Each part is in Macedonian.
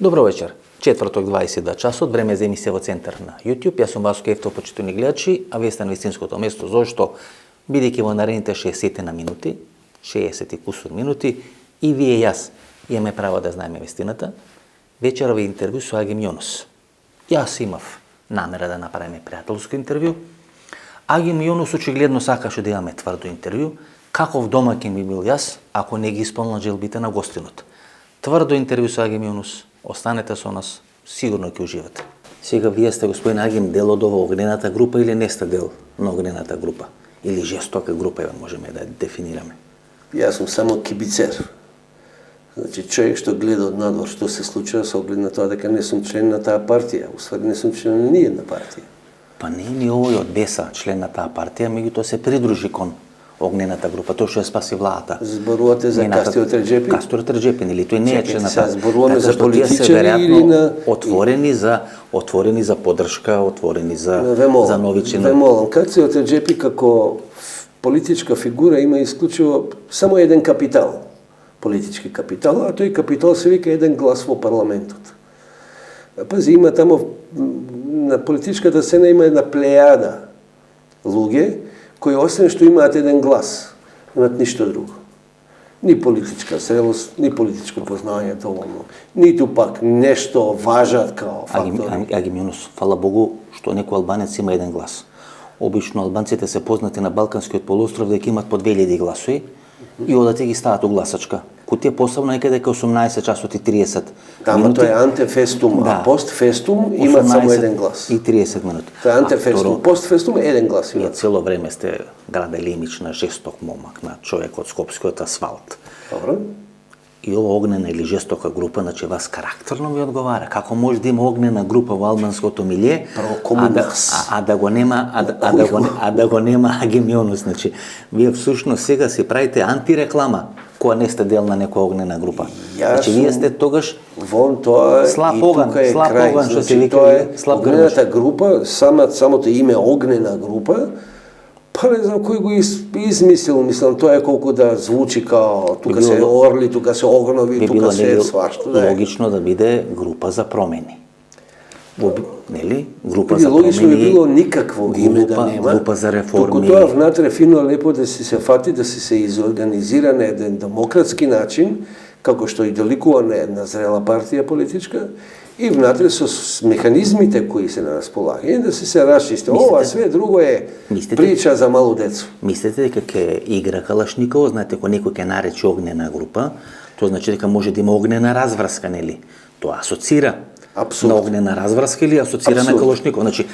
Добро вечер. Четврток 22 часот, време за емисија во Центар на YouTube. Јас сум Васко Ефтов, почитувани гледачи, а вие сте на вистинското место, зошто бидејќи во наредните 60 на минути, 60 и кусур минути, и вие и јас имаме право да знаеме вистината, вечерова интервју со Агим Јунус. Јас имав намера да направиме пријателско интервју. Агим Јунус очигледно сакаше да имаме тврдо интервју. Каков домаќин би бил јас, ако не ги исполнам желбите на гостинот? Тврдо интервју со Агим Јунус. Останете со нас, сигурно ќе уживате. Сега вие сте, господин Агим, дел од ова огнената група или не сте дел на огнената група? Или жестока група, можеме да дефинираме? Јас сум само кибицер. Значи, човек што гледа од надвор што се случува со оглед на тоа дека не сум член на таа партија, уствари не сум член на ниједна партија. Па не е ни овој од Деса член на таа партија, меѓутоа се придружи кон огнената група, тоа што ја спаси владата. Зборувате за Кастио Терџепи? Кастио Терџепи, или тој не е член на таа. Зборуваме за политичари или на отворени за поддршка, отворени за нови членови. Ве молам, Кастио Терџепи како политичка фигура има исклучиво само еден капитал, политички капитал, а тој капитал се вика еден глас во парламентот. Пази, има тамо на политичката сцена има една плејада луѓе кои освен што имаат еден глас, имаат ништо друго. Ни политичка зрелост, ни политичко познавање доволно, ниту пак нешто важат као фактори. Агим Јунус, фала Богу што некој албанец има еден глас. Обично албанците се познати на Балканскиот полуостров дека имаат по 2000 гласови и одат и ги стават у гласачка. Кутија посебно некаде дека 18 часот и 30 минути. Тоа е антефестум, а постфестум имаат само еден глас. И 30 минути. Тоа е антефестум, постфестум еден глас имаат. Цело време сте градели имидж на жесток момак, на човек од скопскиот асфалт. Добро. И ова огнена или жестока група, значи вас карактерно ви одговара. Како може да има огнена група во албанското милје, а да го нема Агим Јунус, значи вие всушност сега си правите антиреклама кога не сте дел на некоја огнена група. Значи вие сте тогаш вон тоа слаб и тука е крај. Значи тоа е огнената група, самото име огнена група. Па не знам кој го измислил, мислам, тоа е колку да звучи као тука се орли, тука се огнови, тука се свашто. Логично да биде група за промени. Нели? Група за промени. Логично би било никакво име да нема. Група за реформи. Туку тоа внатре фино лепо да се фати, да се изорганизира на еден демократски начин, како што и доликува на една зрела партија политичка, и внатре со механизмите кои се на располагање да се расчисти. Ова све друго е прича за малу децо. Мислите дека ќе игра Калашников, знаете, кога некој ќе нарече огнена група, тоа значи дека може да има огнена разврска, нели? Тоа асоцира на огнена разврска или асоцира на Калашников. Значи,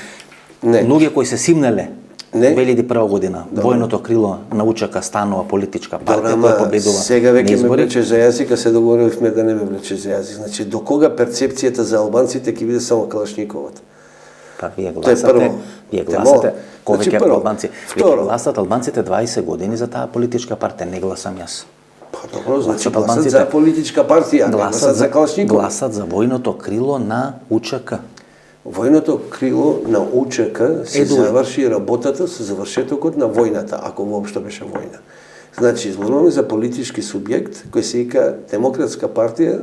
луѓе кои се симнале 2001 година, војното крило на УЧК станува политичка партија, која победува. Сега веќе ме влече за јазика, се договоривме да не ме влече за јазик. Значи, до кога перцепцијата за албанците ќе биде само Калашниковата? Па вие гласате, повеќе албанци. Вие гласат албанците 20 години за таа политичка партија, не гласам јас. Па добро, значи гласат за политичка партија, гласат за Калашников. Гласат за војното крило на УЧК. Војното крило на УЧК се заврши работата со завршетокот на војната, ако воопшто беше војна. Значи, зборуваме за политички субјект кој се вика Демократска партија,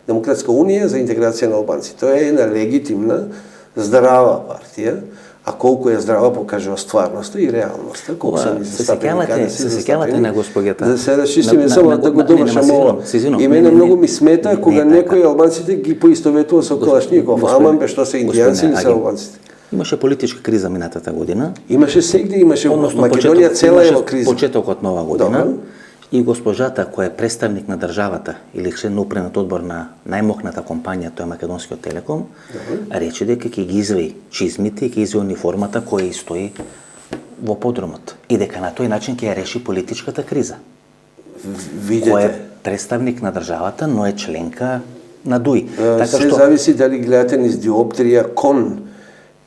Демократска унија за интеграција на албанци. Тоа е една легитимна, здрава партија, а колку е здрава покажува стварноста и реалноста. Колку се сеќавате на госпогата. Да се расчистиме само да го довршам ова. И мене многу ми смета кога некои албанците ги поистоветува со Калашников. Аман бе што се индијанци или се албанците. Имаше политичка криза минатата година. Имаше сегде, имаше Македонија цела е во криза. Почетокот нова година. И госпожата која е представник на државата или член на управниот одбор на најмокната компанија, тоа е Македонскиот телеком, рече дека ќе ги извеи чизмите и ќе извеи униформата која и стои во подрумот. И дека на тој начин ќе ја реши политичката криза. Видете. Која е представник на државата, но е членка на ДУИ. Се зависи дали гледате низ диоптрија кон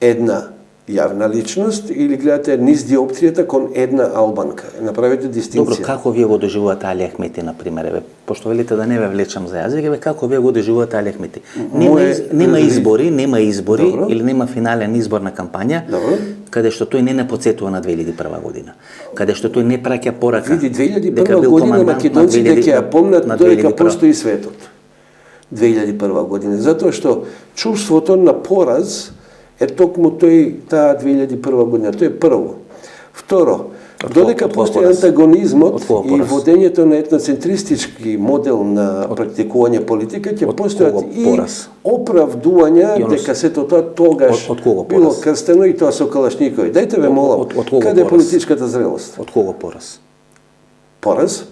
една јавна личност или гледате низ диоптријата кон една албанка. Направете дистинција. Добро, како вие го доживувате Али Ахмети, например? Пошто велите да не ве влечам за јазик, како вие го доживувате Али Ахмети? Нема избори или нема финален избор на кампања, каде што тој не потсетува на 2001 година. Каде што тој не праќа порака. Види, 2001 година македонците ќе ја помнат дека постои светот. 2001 година. Затоа што чувството на пораз е токму таа 2001 година. Тоа е прво. Второ, додека постои антагонизмот и водењето на етноцентристички модел на практикување политика, ќе постојат и оправдувања дека сето тоа тогаш било крстено и тоа со калашникови. Дајте ве молам, каде е политичката зрелост? Од кого пораз? Пораз?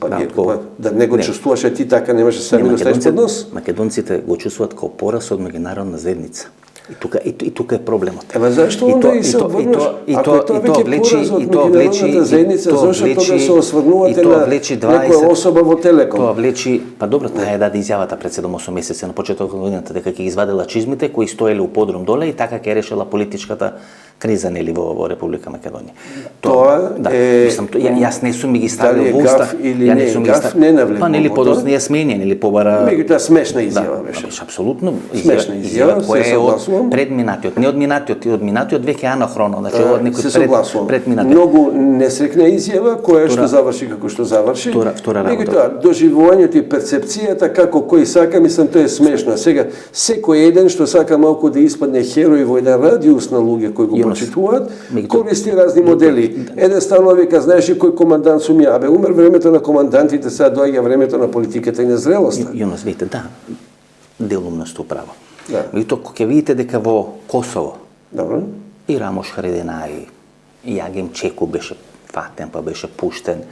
Да не го чувствуваш, а ти така немаше се да го ставиш под нос? Македонците го чувствуваат као пораз од меѓународна заедница. И тука е проблемот. Ева зашто onda и се обрнуваш? Ако е тоа веќе пораз од меѓународната заедница, зашто тога се осврнувате на некоја особа во Телеком? Тоа влечи, па добро, таа е даде изјавата пред 7-8 месеци на почетокот на годината дека ќе ги извадела чизмите кои стоеле у подрум доле и така ќе решила политичката криза нели во Република Македонија. Тоа е јас не сум ми ги ставил во уста, ја не сум ги ставил. Па нели подоцнија сменjen или побара. Меѓутоа смешна изјава беше. Апсолутно смешна изјава, се согласувам. Предминатиот, не одминатиот, и одминатиот веќе анахроно, значи од некој предминатиот. Многу несрекна изјава која што заврши како што заврши. Втора работа. Меѓутоа доживувањето и перцепцијата како кој сака, мислам тоа е смешно. Сега секој еден што сака малку да испадне херој во еден радиус на луѓе кои го почитуваат, користи разни модели. Еден станува вика, знаеш ли кој командант сум ја? Абе, умер времето на командантите, сега доаѓа времето на политиката и на зрелоста. Јонас, видите, да, делумно сте управо. Да. Меѓутоа, ќе видите дека во Косово Добро. и Рамош Харединај, и Агим Чеку беше фатен, па беше пуштен,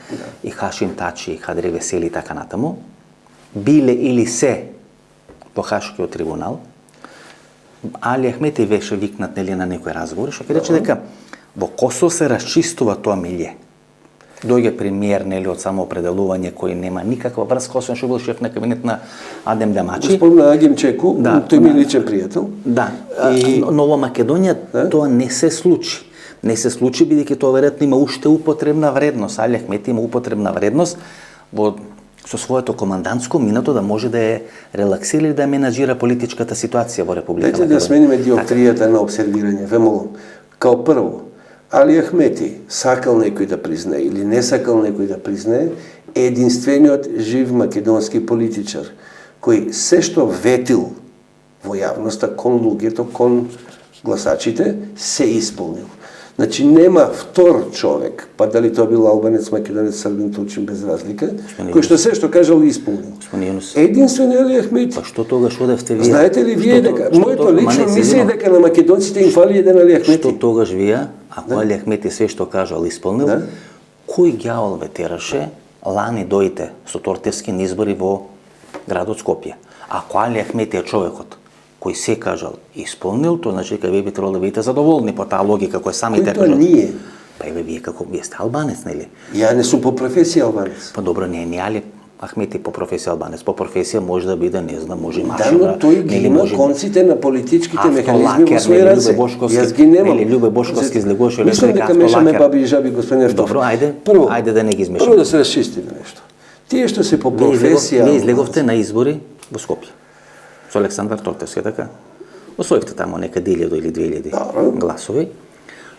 и Хашим Тачи, и Хадри Весели и така натаму, биле или се во Хашкиот трибунал. Али Ахмети беше викнат нели на некој разговор, што ќе рече дека во Косово се расчистува тоа милје. Дојде премиер нели од самоопределување кој нема никаква врска, освен што бил шеф на кабинет на Адем Демачи. Спомна Агим Чеку, тој ми личен пријател. Да, но во Македонија тоа не се случи. Не се случи бидејќи тоа веројатно има уште употребна вредност. Али Ахмети има употребна вредност со своето командантско минато да може да е релаксира и да менаџира политичката ситуација во Република Македонија. Дайте да смениме диоптријата на обсервирање. Ве молам. Као прво, Али Ахмети сакал некој да признае или не сакал некој да признае, е единствениот жив македонски политичар кој се што ветил во јавноста кон луѓето, кон гласачите, се исполнил. Значи нема втор човек, па дали тоа бил албанец, македонец, србин, турчин, без разлика, кој што се што кажал и исполнил. Единствено Али Ахмети. Па што тогаш одевте вие? Знаете ли вие дека моето лично мислење дека на македонците им фали еден Али Ахмети? Што тогаш вие, ако Али Ахмети се што кажал исполнил, кој ѓавол ве тераше лани дојте со тортевски избори во градот Скопје? Ако Али Ахмети е човекот кој се кажал исполнил, тоа значи дека вие би требало да бидете задоволни по таа логика која самите кажал. Кој тоа ние? Па еве вие како вие сте албанец, нели? Ја не сум по професија албанец. Па добро, не Али Ахмети по професија албанец, по професија може да биде, не знам, може машина. Да, но тој ги има конците на политичките механизми во свој раце. Јас ги немам. Нели Љубе Бошковски излегуваше лека мислам дека мешаме баби и жаби, господин Ефтов. Добро, ајде. Прво, ајде да не ги измешаме. Прво да се расчистиме нешто. Тие што се по професија, вие излеговте на избори во Скопје со Александар Тортевски, така? Освоивте тамо нека 1000 или 2000 гласови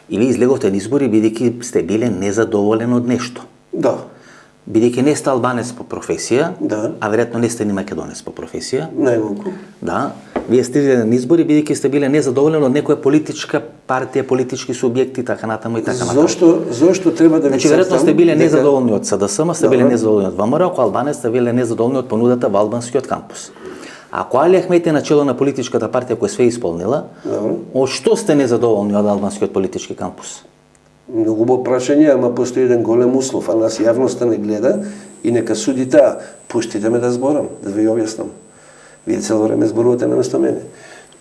и вие излеговте на избори бидејќи сте биле незадоволен од нешто. Да. Бидејќи не сте албанец по професија, а веројатно не сте ни македонец по професија. Најмалку. Да. Вие сте на избори бидејќи сте биле незадоволени од некоја политичка партија, политички субјекти, така натаму и така натаму. Зошто треба да ви значи веројатно сте биле незадоволни од СДСМ, сте биле незадоволни од ВМРО, ако албанец сте биле незадоволни од понудата во албанскиот кампус. Ако Али Ахмети е начело на политичката партија која све исполнила, од што сте незадоволни од албанскиот политички кампус? Многу убаво прашање, ама постои еден голем услов, а нас јавноста не гледа и нека суди таа. Пуштите ме да зборам, да ви објаснам. Вие цело време зборувате наместо мене.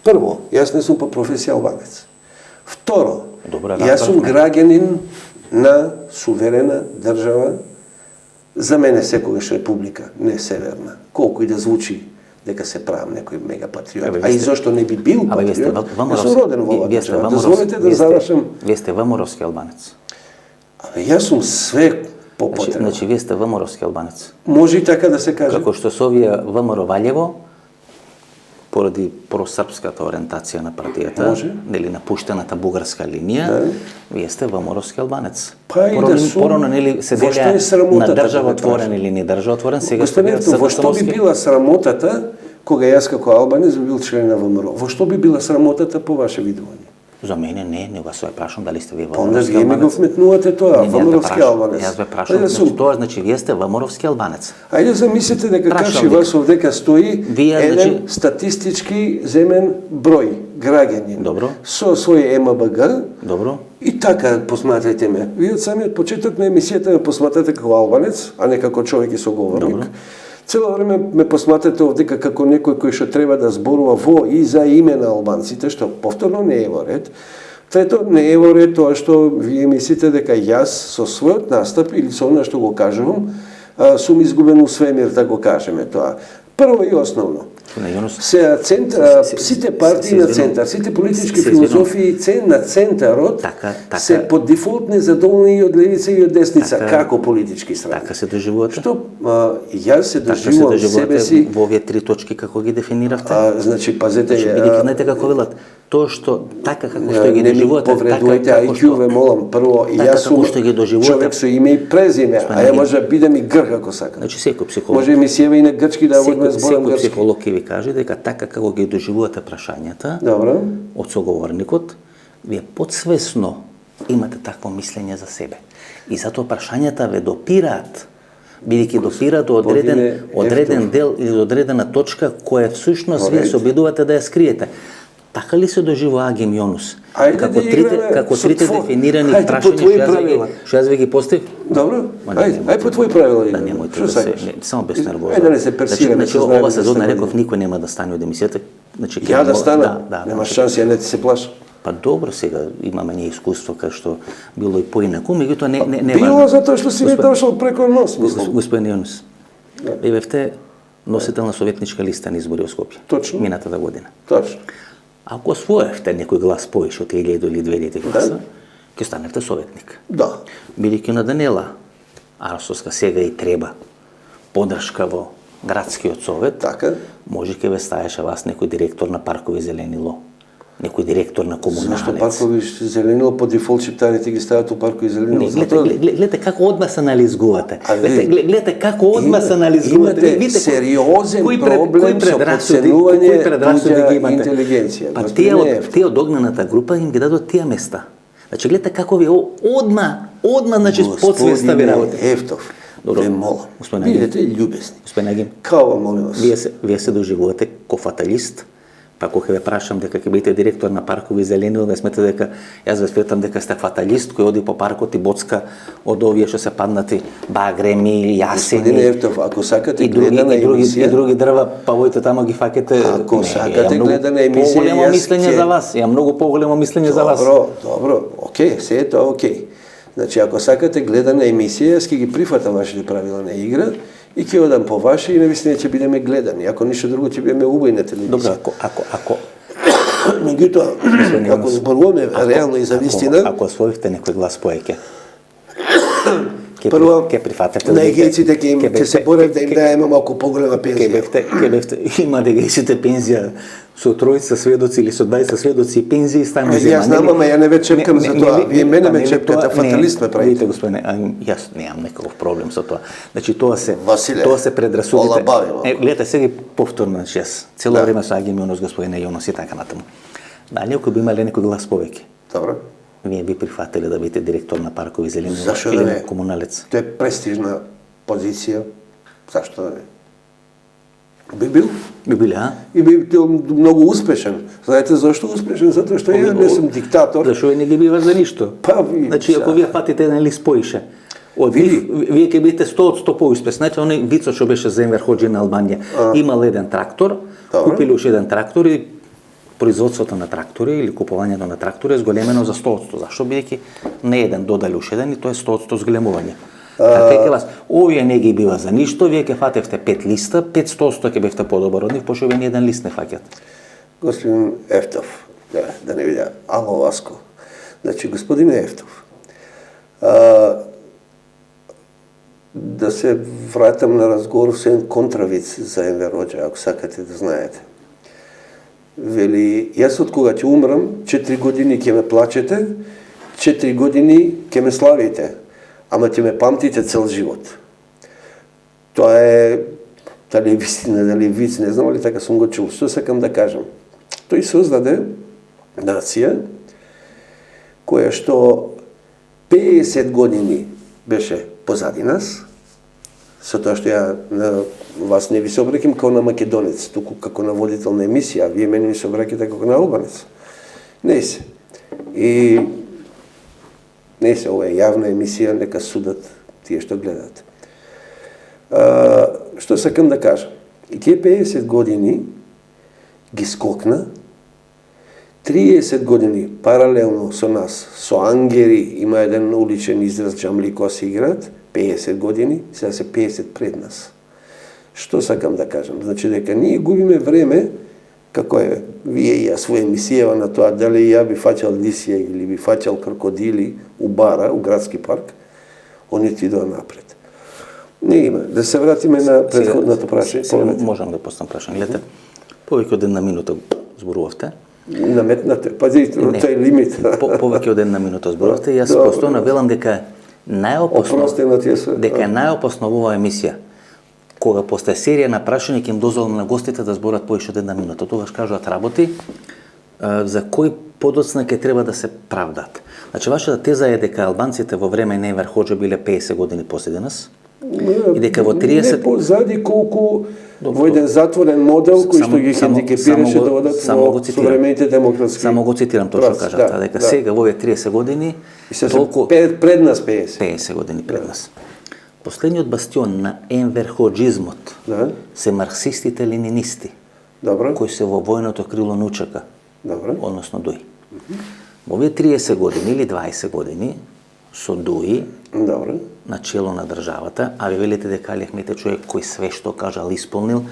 Прво, јас не сум по професија албанец. Второ, јас сум граѓанин на суверена држава, за мене секогаш република, не северна. Колку и да звучи дека се правам некој мега патриот. А и зошто не би бил патриот? Јас сум роден во оваа држава. Дозволете да завршам. Вие сте ВМРО-ски албанец. Јас сум све по потреба. Значи вие сте ВМРО-ски албанец. Може и така да се каже. Како што со овие ВМРО Ваљево, поради просрпската ориентација на партијата, нели напуштената бугарска линија, вие сте ВМРО-ски албанец. Па и да сум. Порано нели се делеа на државотворен или не државотворен, сега сте во што би била срамотата кога јас како албанец би бил член на ВМРО. Во што би била срамотата по ваше видување? За мене не, него се прашам дали сте вие Onda ВМРО-вски вие ми го албанец. вметнувате тоа, ВМРО-вски албанец. Јас бе прашам, Ајде, значи, тоа значи вие сте ВМРО-вски албанец. Ајде замислете дека Прашам Каши дека. Васов дека стои Вие, еден значи- статистички земен број граѓанин Добро. со свој МБГ Добро? и така посматрајте ме. Вие од самиот почеток на емисијата ме посматрате како албанец, а не како човек и соговорник. Добро. Цело време ме посматрате овдека како некој кој што треба да зборува во и за име на албанците, што повторно не е во ред. Трето, не е во ред тоа што вие мислите дека јас со својот настап или со она што го кажувам, сум изгубен у свемир, да го кажеме тоа. Прво и основно. На Јунус. Сите партии на центар, сите политички се филозофии на центарот Така. се по дефолт незадоволни и од левица и од десница, Така. како политички страни. Така се доживувате? Што јас се Така се доживувам себе доживувате си, во овие три точки како ги дефиниравте? значи пазете, Бидејќи знаете како велат, тоа што така како што ги не ми доживувате, повредувате така како IQ што ве молам. Прво, така јас сум како што ги доживувате. човек со име и презиме, а ја може да бидем и грк ако сакам. Значи секој психолог, Може ми сева и на грчки да водиме зборам секој грчки. психолог ќе ви каже дека така како ги доживувате прашањата Добро. од соговорникот, вие подсвесно имате такво мислење за себе. И затоа прашањата ве допираат, бидејќи допираат до одреден дел или до одредена точка која всушност вие се обидувате да ја скриете. Така ли се доживува Агим Јонус? Како трите дефинирани прашања што јас ви ги поставив? Добро. Ајде по твои правила. Да, немојте Што да се, сакаш? само без нервоза. Ајде да не се персираме. Значи, ова сезона реков никој нема да стане од емисијата. Значи, Ја да стана, нема значи, шанси, ја не ти се плашам. Па добро, сега имаме ние искуство кај што било и поинаку, меѓутоа не Било затоа што си ми дошол преко нос, мислам. Господин Јонус, вие бевте носител на советничка листа на избори во Скопје. Точно. Минатата година. Точно. Ако освоевте некој глас поише од 1000 или 2000 гласа, ќе станете советник. Да. Бидејќи на Даниела Арсовска сега и треба подршка во градскиот совет, Така. може ќе ве стаеше вас некој директор на паркови зеленило, некој директор на Зашто комуналец. паркови зеленило по дефолт шиптарите ги стават у паркови зеленило? Гледате како одма се анализгувате. А ви- Гледате како одма се анализгувате. Имате сериозен проблем со подценување туѓа интелигенција. Па Господине, тие од огнената група им ги дадат тие места. Значи гледате како ви одма значи подсвеста ви работи. Ефтов, Добро. ве молам, Господин бидете љубесни. Господин Агим, Као, молим вас. вие се доживувате ко фаталист, па кога ве прашам дека ќе бидете директор на паркови зеленило, ве сметате дека јас ве сметам дека сте фаталист кој оди по паркот и боцка од овие што се паднати багреми, јасени. Господине Ефтов, ако сакате и други, гледана емисија, други дрва, па војте тамо ги факете. Ако сакате гледана емисија, поголемо јас мислење ќе- за вас. Ја многу поголемо мислење за вас. Добро, окей, се е тоа окей. Значи, ако сакате гледана емисија, јас ќе ги прифатам вашите правила на игра и ќе одам по ваше и навистина ќе бидеме гледани. Ако ништо друго ќе бидеме убави на телевизија. Добро, ако Меѓутоа, ако зборуваме реално и за вистина, ако освоивте некој глас поеќе, прво ќе прифатете на егејците ќе се борев да им даеме малку поголема пензија. Ќе бевте има да егејците пензија со тројца сведоци или со 20 сведоци пензии стану Јас знам, ама ја не ве чепкам за тоа. Вие мене ме чепкате, фаталист ме правите. Видите, господине, јас немам некаков проблем со тоа. Значи тоа се Василе, предрасудите. олабави малку. Гледате сега повторно, значи јас цело време со Агим Јонус, господине Јонус и така натаму. Дали ако би имале некој глас повеќе, Добро. вие би прифатиле да бидете директор на паркови зеленило Зашо или да на не? комуналец? Тоа е престижна позиција. Зашто да не? Би бил. Би биле, а? И би бил многу успешен. Знаете зашто успешен? Затоа што ја не сум диктатор. Зашо не ги бива за ништо? Па ви. Значи, ако вие фатите еден лист поише, од Види. вие ќе бидете 100% поуспешни. Знаете, оној вицот што беше за Енвер Хоџи на Албанија. Имал еден трактор, Добро. купили уште еден трактор и производството на трактори или купувањето на трактори е зголемено за 100%. Зашо? Бидејќи не еден додали уште еден и тоа е 100% зголемување. Така ќе вас, овие не ги бива за ништо, вие ќе фатевте 5 листа, 500% ќе бевте подобар од нив, пошто вие ни еден лист не фаќат. Господин Ефтов, да не видя, ало Васко. Значи, господин Ефтов, да се вратам на разговор со еден контравиц за Енвер Хоџа, ако сакате да знаете. Вели, јас од кога ќе умрам, 4 години ќе ме плачете, 4 години ќе ме славите, ама ќе ме памтите цел живот. Тоа е дали е вистина, дали е виц, не знам, али така сум го чул. Што сакам да кажам? Тој создаде нација која што 50 години беше позади нас, со тоа што ја на вас не ви се обраќам како на македонец, туку како на водител на емисија, а вие мене ми се обраќате како на албанец. Не се. И не се, ова е јавна емисија, нека судат тие што гледат. Што сакам да кажам? И тие 50 години ги скокна, 30 години паралелно со нас, со ангери, има еден уличен израз, джамли коси играат, 50 години, сега се 50 пред нас. Што сакам да кажам? Значи дека ние губиме време, како е вие и јас во емисијава на тоа, дали ја би фаќал лисија или би фаќал крокодили у бара, у градски парк, они ти идоа напред. Не има. Да се вратиме на претходното прашање. Можам да постам прашање. Гледате, повеќе од една минута зборувавте. Наметнате, пази, тој лимит. Повеќе од една минута зборувавте и јас постојано велам дека најопасно во оваа емисија, кога после серија на прашања ќе им дозволам на гостите да зборат повеќе од една минута. Тогаш кажуваат работи за кој подоцна ќе треба да се правдат. Значи, вашата теза е дека албанците во време на Енвер Хоџа биле 50 години последи нас и дека во 30... Не позади колку во еден затворен модел кој што ги хендикепираше да одат во современите демократски. Само го цитирам тоа што кажавте, дека сега во овие 30 години толку пред нас 50 години пред нас. Последниот бастион на Енвер Хоџизмот се марксистите ленинисти, кои се во војното крило на УЧК, односно ДУИ. Во овие 30 години или 20 години со ДУИ на чело на државата, а ви велите дека Али Ахмет е човек кој све што кажал исполнил,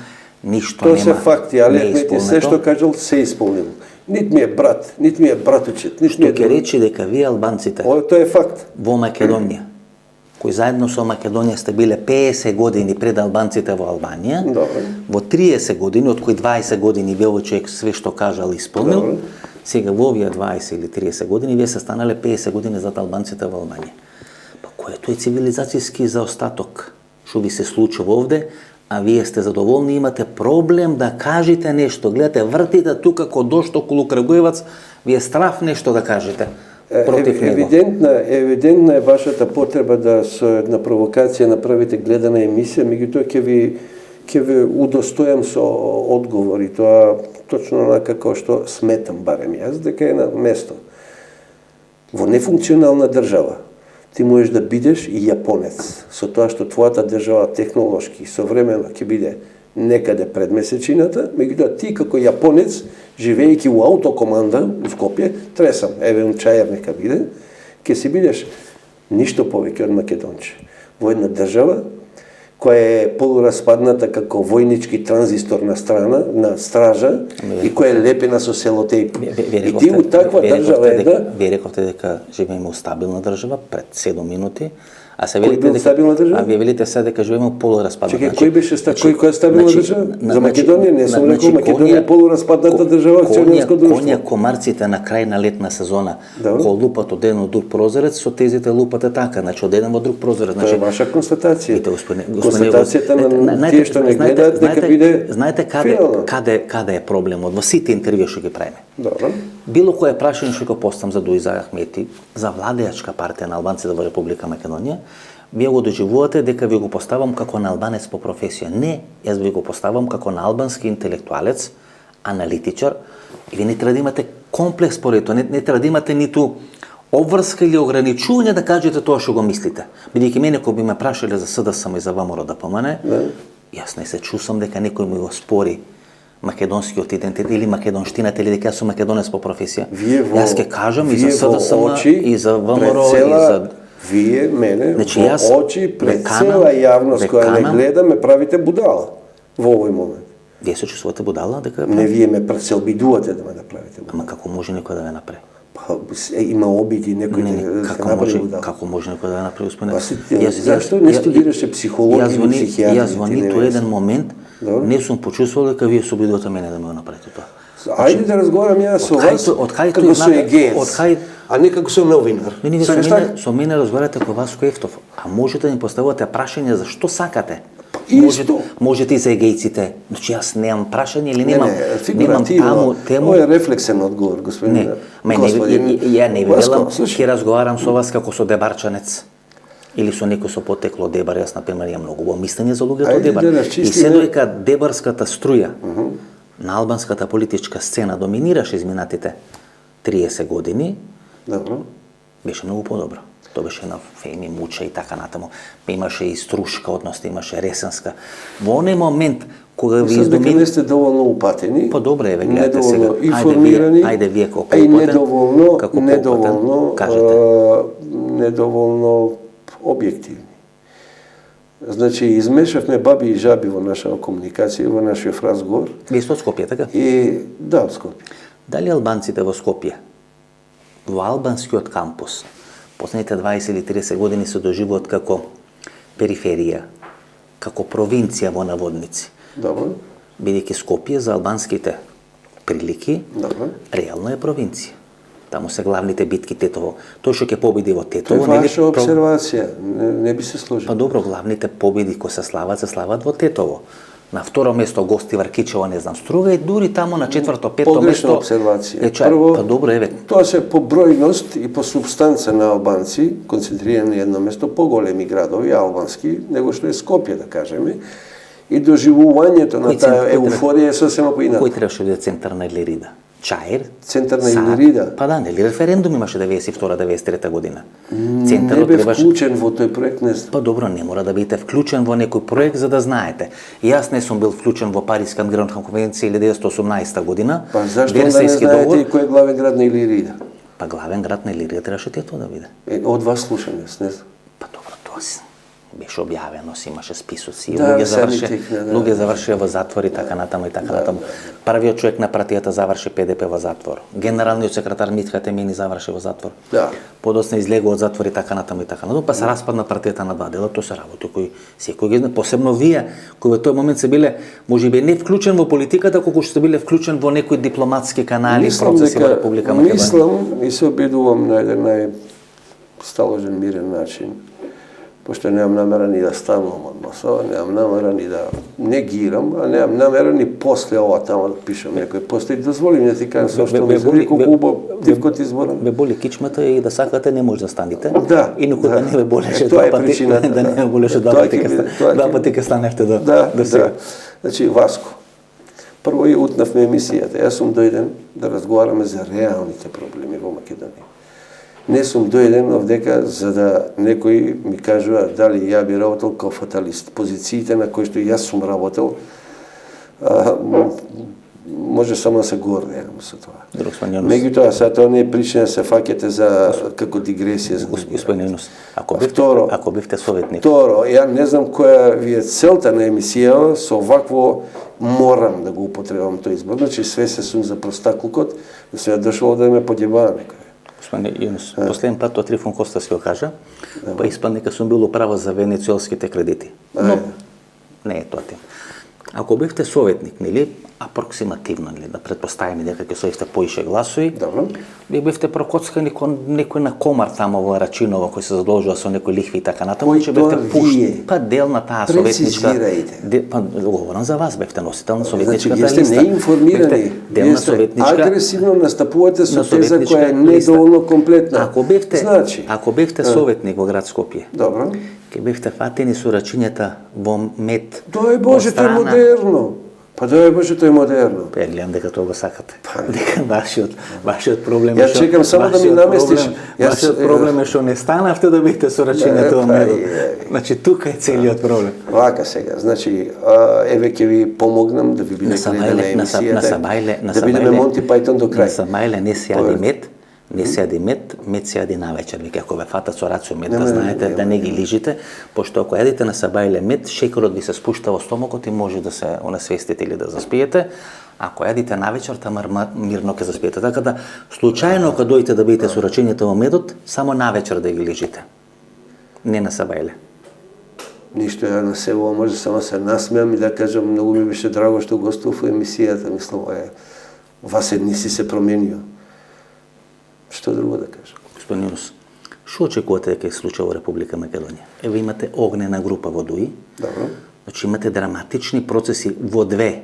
ништо нема. Тоа се факти, Али Ахмет е све што кажал се исполнил. Нит ми е брат, нит ми е братучет, нит ми е... Што ќе речи дека вие албанците тоа е факт. Во Македонија, кои заедно со Македонија сте биле 50 години пред албанците во Албанија, во 30 години, од кои 20 години вие овој човек све што кажал исполнил, сега во овие 20 или 30 години вие се станале 50 години зад албанците во Албанија. Па кој е тој цивилизацијски заостаток што ви се случува овде, а вие сте задоволни, имате проблем да кажете нешто. Гледате, вртите тука ко дошто околу Крагуевац, ви е страф нешто да кажете против него. Евидентна е вашата потреба да со една провокација направите гледана емисија, меѓутоа ќе ви удостојам со одговори. Тоа точно онака како што сметам, барем јас, дека е на место. Во нефункционална држава ти можеш да бидеш и јапонец, со тоа што твојата држава технолошки современо ќе биде некаде пред месечината, меѓутоа ти како јапонец, живејќи у аутокоманда у Скопје, тресам, еве чајер нека биде, ќе си бидеш ништо повеќе од македонче. Во една држава која е полураспадната како војнички транзистор на страна, на стража, и која е лепена со селотејп. И ти у таква држава една... Вие рековте дека живееме у стабилна држава пред 7 минути, а се велите дека стабилна држава? А вие велите сега дека живееме у полураспадна. Чекај, кој беше која стабилна држава? За Македонија не сум рекол, Македонија е полураспадната држава, акционерско друштво. Конја комарците на крај на летна сезона, ко лупат од еден од друг прозорец, со тезите лупате така, значи од еден во друг прозорец. Тоа е ваша констатација. Констатацијата на тие што не гледаат дека биде. Знаете каде е проблемот во сите интервјуи што ги правиме? Добро. Било кое прашање што го постам за Дуи Ахмети, за владеачка партија на албанците во Република Македонија, вие го доживувате дека ви го поставам како на албанец по професија. Не, јас ви го поставам како на албански интелектуалец, аналитичар, и ви не треба да имате комплекс според тоа, не треба да имате ниту обврска или ограничување да кажете тоа што го мислите. Бидејќи мене кога би ме прашале за СДСМ и за ВМРО да помане, јас не се чувствам дека некој ми го спори македонскиот идентитет или македонштината или дека јас сум македонец по професија. Јас ќе кажам и за СДСМ и за ВМРО и за вие мене во очи пред цела јавност која не гледа ме правите будала во овој момент. Вие се чувствувате будала дека не вие ме се обидувате да ме направите будала. Ама како може некој да ме направи? Па има обиди некој да направи будала. Како може некој да ме направи, господине? Зашто не студираше психологија или психијатрија? Јас во ниту еден момент не сум почувствувал дека вие се обидувате мене да ме направите тоа. Ајде да разговарам јас со вас како со егенц, а не како со новинар. Со мене разговарате како Васко Ефтов, а можете да ми поставувате прашање за што сакате. Исто. Можете и за егејците. Значи јас немам прашање или Не, немам фигуративно. тему. Ово е рефлексен одговор, господин. Не, ја не ви велам, ќе разговарам со вас како со дебарчанец. Или со некој со потекло дебар, јас например имам многу убаво мислење за луѓето дебар. И се доека дебарската струја на албанската политичка сцена доминираше изминатите 30 години, Добро. беше многу подобро. Тоа беше на Феми, Муча и така натаму. Имаше и Струшка, односно имаше Ресенска. Во оној момент кога ви Мислам дека издомини... не сте доволно упатени. Па добре, еве гледате сега. Недоволно информирани. Ајде вие како а и поупатен, недоволно, кажете. недоволно објективни. Значи, измешавме баби и жаби во нашава комуникација, во нашиот разговор. Вие сте од Скопје, така? И да, од Скопје. Дали албанците во Скопје, во албанскиот кампус, последните 20 или 30 години се доживуваат како периферија, како провинција во наводници? Добро. Бидејќи Скопје за албанските прилики, Добро. реално е провинција. Таму се главните битки Тетово. Тој што ќе победи во Тоа е Тетово, ваша обсервација, не би се сложил. Па добро, главните победи кои се слават во Тетово. На второ место Гости Варкичево, не знам, Струга и дури таму на четврто, петто Погрешна место. обсервација. Па добро, еве. Тоа се по бројност и по субстанца на албанци, концентрирани на едно место, поголеми градови албански, него што е Скопје, да кажеме, и доживувањето на таа еуфорија е сосема поинаку. Кој требаше да биде центар на Илирида? Чаир? Центар на Илирида? Па да, нели референдум имаше 92-93 година. Не бе вклучен во тој проект, не знам. Па добро, не мора да бидете вклучен во некој проект за да знаете. Јас не сум бил вклучен во Париска мировна конвенција 1918 година. Па зашто onda не знаете и кој е главен град на Илирида? Па главен град на Илирида требаше Тетово да биде. Од вас слушам, јас не знам. Па добро, тоа беше објавено, си имаше списоци, Да, луѓе завршија во затвор и така натаму и така натаму. Првиот човек на партијата заврши ПДП во затвор. Генералниот секретар Митхат Емини заврши во затвор. Да. Подоцна излегува од затвор и така натаму и така натаму. Па се распадна партијата на два дела, тоа се работи кои секој ги знае, посебно вие кои во тој момент се биле можеби не вклучен во политиката, колку што сте биле вклучен во некои дипломатски канали и процеси во Република Македонија. Мислам и се обидувам на еден најсталожен мирен начин. Пошто немам намера ни да станувам од Мосова, немам намера ни да негирам, а немам намера ни после ова тамо да пишам некој пост. И дозволи ми да ти кажам со што ми звуни колку убав дивкот изборам. Ве боли кичмата и да сакате не може да станете. Да. И никој да не ве болеше тоа два е пати, причината. да не ве болеше два пати ќе станевте до сега. Значи Васко, прво и утнавме емисијата. Јас сум дојден да разговараме за реалните проблеми во Македонија. Не сум дојден овдека за да некои ми кажува дали ја би работел како фаталист. Позициите на кои што јас сум работел, може само да се гордеам со тоа. Меѓутоа, сега тоа не е причина да се фаќате за како дигресија за Господин Јунус, ако бивте советник. Второ, ја не знам која ви е целта на емисија, со вакво морам да го употребам тој избор. Значи свесен сум за простаклукот, да се дошол да ме подјебава некој. Господин Јунус, последен пат тоа Трифон Костас ќе кажа, па испадне дека сум бил управа за венецуелските кредити. Но не е тоа тема. Ако бевте советник, нели, апроксимативно, нели, да претпоставиме дека ќе сојсте поише гласови, вие бевте прокоцкани кон некој на комар тамо во Рачиново кој се задолжува со некои лихви и така натаму, че бевте пушти, па дел на таа советничка. Па говорам за вас, бевте носител на советничката листа. Значи, је сте неинформирани, дел на советничка. Агресивно настапувате со теза која е недоволно комплетна. Ако бевте советник во град Скопје, добро, ќе бевте фатени со рачињата во мед. Тоа е Боже, тоа е модерно. Па да е Боже, тоа е модерно. Па ја гледам дека тоа го сакате. Дека вашиот проблем е што... Ја чекам само да ми наместиш. Вашиот проблем е што не станавте да бите со рачињата во медот. Значи, тука е целиот проблем. Вака сега, значи, еве ќе ви помогнам да ви биде гледана емисијата. Да бидеме Монти Пајтон до крај. На Самајле не се јади мед, не се јади мед се јади навечер. Веќе ако ве фатат со рацио мед, да знаете да не ги лижите, пошто ако јадите на Сабајле мед, шекерот ви се спушта во стомакот и може да се онесвестите или да заспиете. Ако јадите навечер, мирно ќе заспиете. Така да, случајно кога дојдете да бидете со рачињата во медот, само навечер да ги лижите. Не на Сабајле. Ништо, ја на себе може само се насмеам и да кажам, многу ми беше драго што гостував во емисијата, мислам, вас едниси се променио. Што друго да кажам? Господин Јунус, што очекувате дека се случи во Република Македонија? Еве имате огнена група во Дуи. Добро. Значи имате драматични процеси во две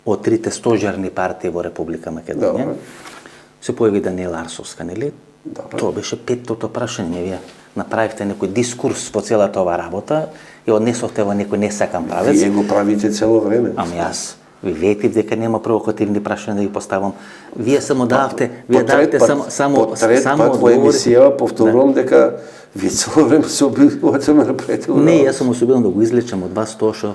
од трите стожерни партии во Република Македонија. Добре. Се појави Даниела Арсовска, нели? Добре. Тоа беше петтото прашање. Вие направивте некој дискурс во целата ова работа и однесовте во некој несакан правец. Вие го правите цело време. Ами јас ви ветив дека нема провокативни прашања да ги поставам. Вие само давте, По трет пат во емисија повторувам дека вие цело време се обидувате ме направите. Не, јас сум особено да го излечам од вас тоа што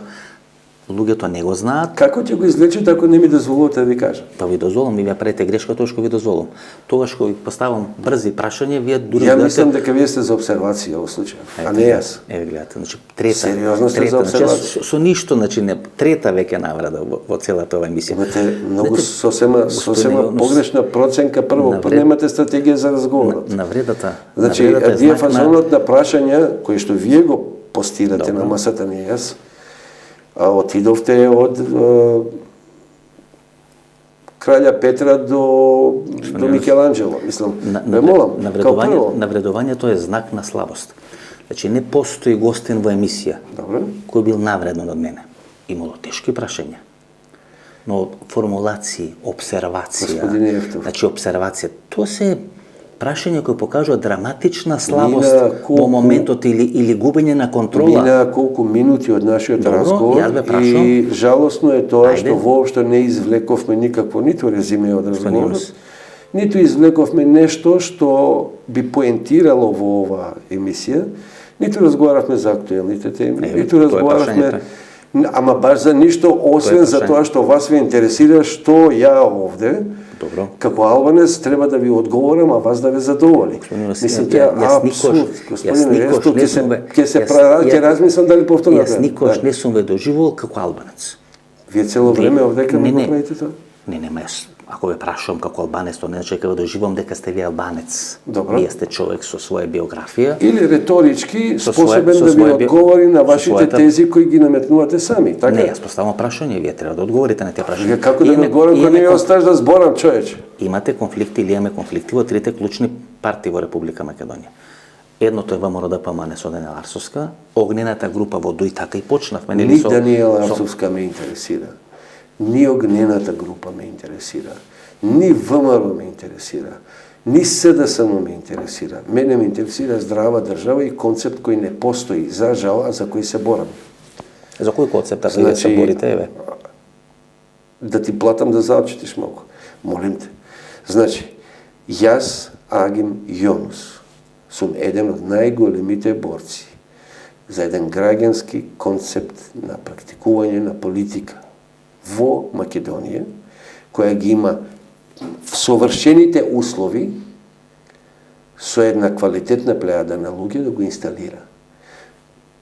луѓето не го знаат. Како ќе го излечите ако не ми дозволувате да ви кажам? Па ви дозволам, и вие правите грешка тоа што ви дозволам. Тогаш кога ви поставам брзи прашања, вие дури Ја мислам дека вие сте за обсервација во случајот, а не јас. Еве гледате, значи трета. Сериозно сте за значи, обсервација? со ништо, значи не трета веќе навреда во целата ова емисија. Имате многу сосема погрешна проценка прво, немате стратегија за разговорот. Навредата. Значи, диапазонот на прашања кои што вие го постирате на масата, не јас, отидовте од Кралја Петра до Микеланджело, мислам. Ме молам, као прво. Навредувањето е знак на слабост. Значи не постои гостин во емисија Добре. кој бил навреден од мене. Имало тешки прашања. Но формулации, обсервација, Господине Ефтов. значи обсервација, тоа се прашања кои покажуваат драматична слабост колку- во моментот или губење на контрола. Мина колку минути од нашиот Добро, разговор јас ве прашам. и жалосно е тоа Ајде. што воопшто не извлековме никакво ниту резиме од разговорот, Јунус. ниту извлековме нешто што би поентирало во ова емисија, ниту разговаравме за актуелните теми, Еве, ниту тоа е разговаравме прашањето. ама баш за ништо освен за прашање. тоа што вас ве интересира што ја овде Добро. како албанец треба да ви одговорам, а вас да ве задоволи. Јас Мислам, тоа никош- е абсурд. јас Господине никош Ефтов, не сум ве- ќе размислам дали повторно. Јас никош не сум ве доживувал како албанец. Вие цело време овдека Не, ми не. го правите тоа? Не, јас ако ве прашувам како албанец, тоа не значи дека ве доживувам дека сте ви албанец. Добро. Вие сте човек со своја биографија. Или реторички Со способен своја- да со ви своја одговори на со вашите својата- тези кои ги наметнувате сами, така? Не, јас поставам прашање, вие треба да одговорите на тие прашања. Вие како да ми Имаме- одговорам кога не имаме ми оставаш да зборам, човече? Имате конфликти или имаме конфликти во трите клучни партии во Република Македонија. Едното е ВМРО-ДПМН со Даниела Арсовска, огнената група во Дуј, така и почнавме, нели, Ни Даниела Арсовска ме интересира, ни огнената група ме интересира, ни ВМРО ме интересира, ни СДСМ ме интересира. Мене ме интересира здрава држава и концепт кој не постои, за жал, а за кој се борам. За кој концепт вие се борите, еве? Да ти платам да заочитиш малку. Молим те. Значи, јас, Агим Јонус, сум еден од најголемите борци за еден граѓански концепт на практикување на политика во Македонија, која ги има совршените услови со една квалитетна плејада на луѓе да го инсталира.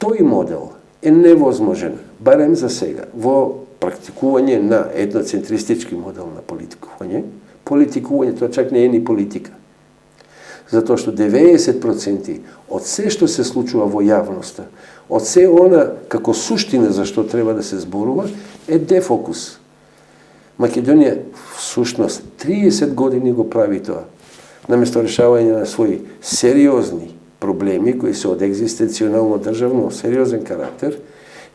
Тој модел е невозможен, барем за сега, во практикување на етноцентристички модел на политикување, тоа чак не е ни политика. Затоа што 90% од се што се случува во јавноста, од се она како суштина за што треба да се зборува, е дефокус. Македонија всушност 30 години го прави тоа. Наместо решавање на своји сериозни проблеми кои се од екзистенционално државно сериозен карактер,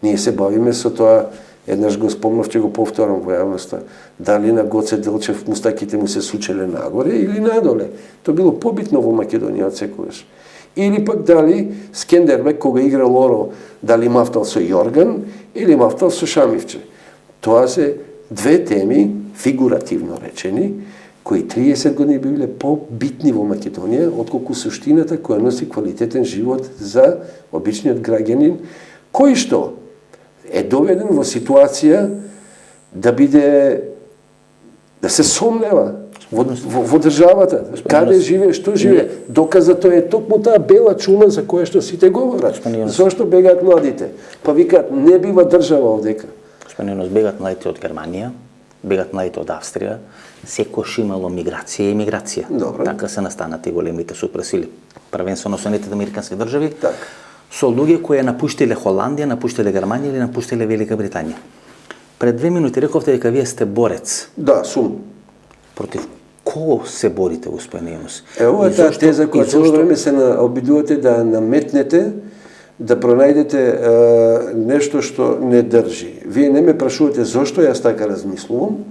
ние се бавиме со тоа. Еднаш го спомнав, ќе го повторам во јавноста, дали на Гоце Делчев мустаките му се сучеле нагоре или надоле. Тоа било побитно во Македонија од секогаш. Или пак дали Скендербек, кога игра Лоро, дали мафтал со Јорган или мафтал со Шамивче. Тоа се две теми, фигуративно речени, кои 30 години биле побитни во Македонија, отколку суштината која носи квалитетен живот за обичниот граѓанин, кој што е доведен во ситуација да биде, да се сомнева во државата, каде живее, што живее. Доказа тоа е токму таа бела чума за која што сите говорат. Зошто бегаат младите? Па викаат, не бива држава овдека. Господин Јонус, бегат младите од Германија, бегат младите од Австрија, секош имало миграција и емиграција. Добре. Така се настанати големите суперсили, првенствено Соединетите американски држави. Така. Со луѓе кои напуштиле Холандија, напуштиле Германија или напуштиле Велика Британија. Пред 2 минути рековте дека вие сте борец. Да, сум. Против кого се борите, господин Јонус? Ова е таа теза која цело време се обидувате да наметнете да пронајдете нешто што не држи. Вие не ме прашувате зошто јас така размислувам,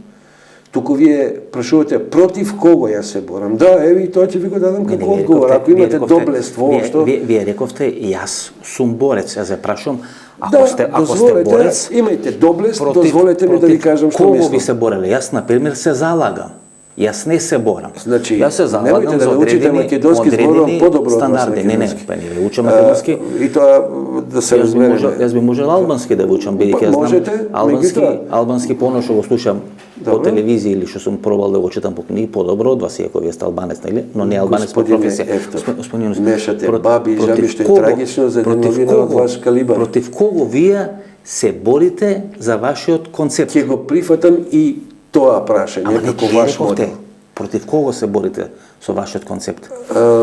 туку вие прашувате против кого јас се борам. Да, еви, тоа ќе ви го дадам како одговор. Ако имате доблест воопшто... Вие рековте, јас сум борец, јас ве прашувам, ако Да, сте дозволете, борец, имајте доблест, дозволете ми да ви кажам што кого ви мислам. се бореле? Јас, например, се залагам. Јас не се борам. Значи, јас се залагам немојте за да научите македонски, зборувам подобро од вас стандарди. Не, македонски. па не ви учам македонски. И тоа да се разбереме. Јас би можел албански да ви учам, бидејќи јас можете, знам албански понос што го слушам по Добро. телевизија или што сум пробал да го читам по книги, подобро од вас, иако вие сте албанец, нели? Но не албанец по професија. Господине Ефтов, мешате баби, жаби, што е трагично за еден новина од ваш калибар. Против кого вие се борите за вашиот концепт? Ќе го прифатам и тоа прашање како ваш модел. Против кого се борите со вашиот концепт?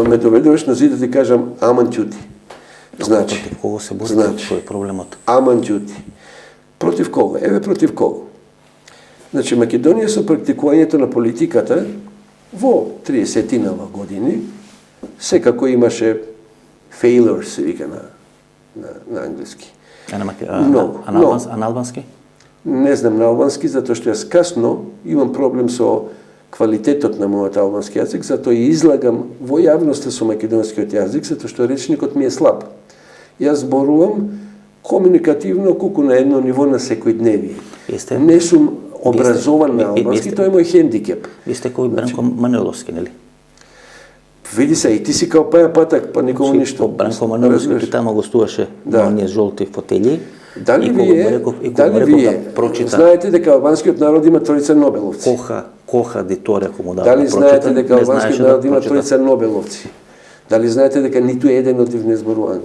Ме доведуваш на зид да ти кажам аман ќути. Значи, Против кого се борите? Кој е проблемот? Аман ќути. Против кого? Еве против кого? Значи, Македонија со практикувањето на политиката во 30-тинава години секако имаше failures, се вика на англиски. А на албански? Не знам на албански, затоа што јас касно имам проблем со квалитетот на мојот албански јазик, затоа и излагам во јавноста со македонскиот јазик, затоа што речникот ми е слаб. Јас зборувам комуникативно колку на едно ниво на секојдневие. Не сум образован на албански, тоа е мој хендикеп. Ви сте кој Бранко Маниловски, нели? Види се, и ти си као Паја Патак, па никому ништо. Бранко Маниловски тамо гостуваше на оние жолти фотели. Дали вие знаете дека албанскиот народ има тројца нобеловци? Коха диторе кому да. Дали знаете дека албанскиот народ има тројца нобеловци? Дали знаете дека ниту еден од нив не зборува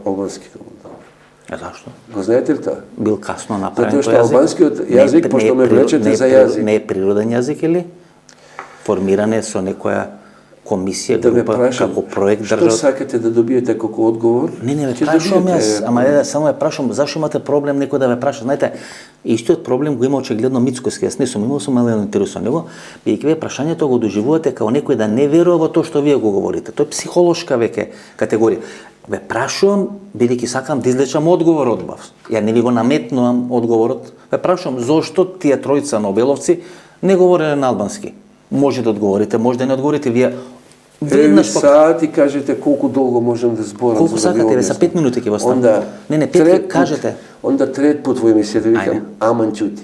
албански? Зашто? Го знаете ли тоа? Бил касно направен тој јазик. Затоа што албанскиот јазик, пошто ме влечете за јазик. Не е природен јазик или? Формиране со некоја комисија, да група, како проект држава. Што сакате да добиете како одговор? Не, ве прашувам јас, ама само ве прашувам, зашто имате проблем некој да ве праша? Знаете, истиот проблем го има очигледно Мицкоски, јас не сум имал, сум малку интересен него, бидејќи вие прашањето го доживувате како некој да не верува во тоа што вие го говорите. Тоа е психолошка веќе категорија. Ве прашувам, бидејќи сакам да излечам одговор од вас. Ја не ви го наметнувам одговорот. Ве прашувам зошто тие тројца нобеловци не говореле на албански. Може да одговорите, може да не одговорите. Вие саат и кажете колку долго можам да зборам. Колку сакате, ве са 5 минути ќе вас ставам. Не, 5 кажете. Онда трет пут во емисијата викам аман ќути.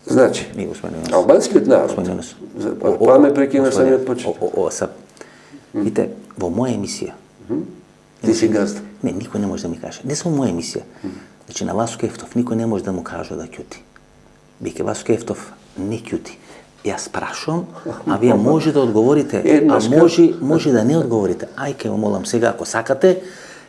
Значи, албанскиот народ. Па ме прекина самиот почеток. Видите, во моја емисија. Ти си газда. Не, никој не може да ми каже. Не само моја емисија. Значи на Васко Ефтов никој не може да му каже да ќути. Бике Васко Ефтов не ќути. Јас прашувам, а вие може да одговорите, а може да не одговорите. Ајке, молам сега, ако сакате,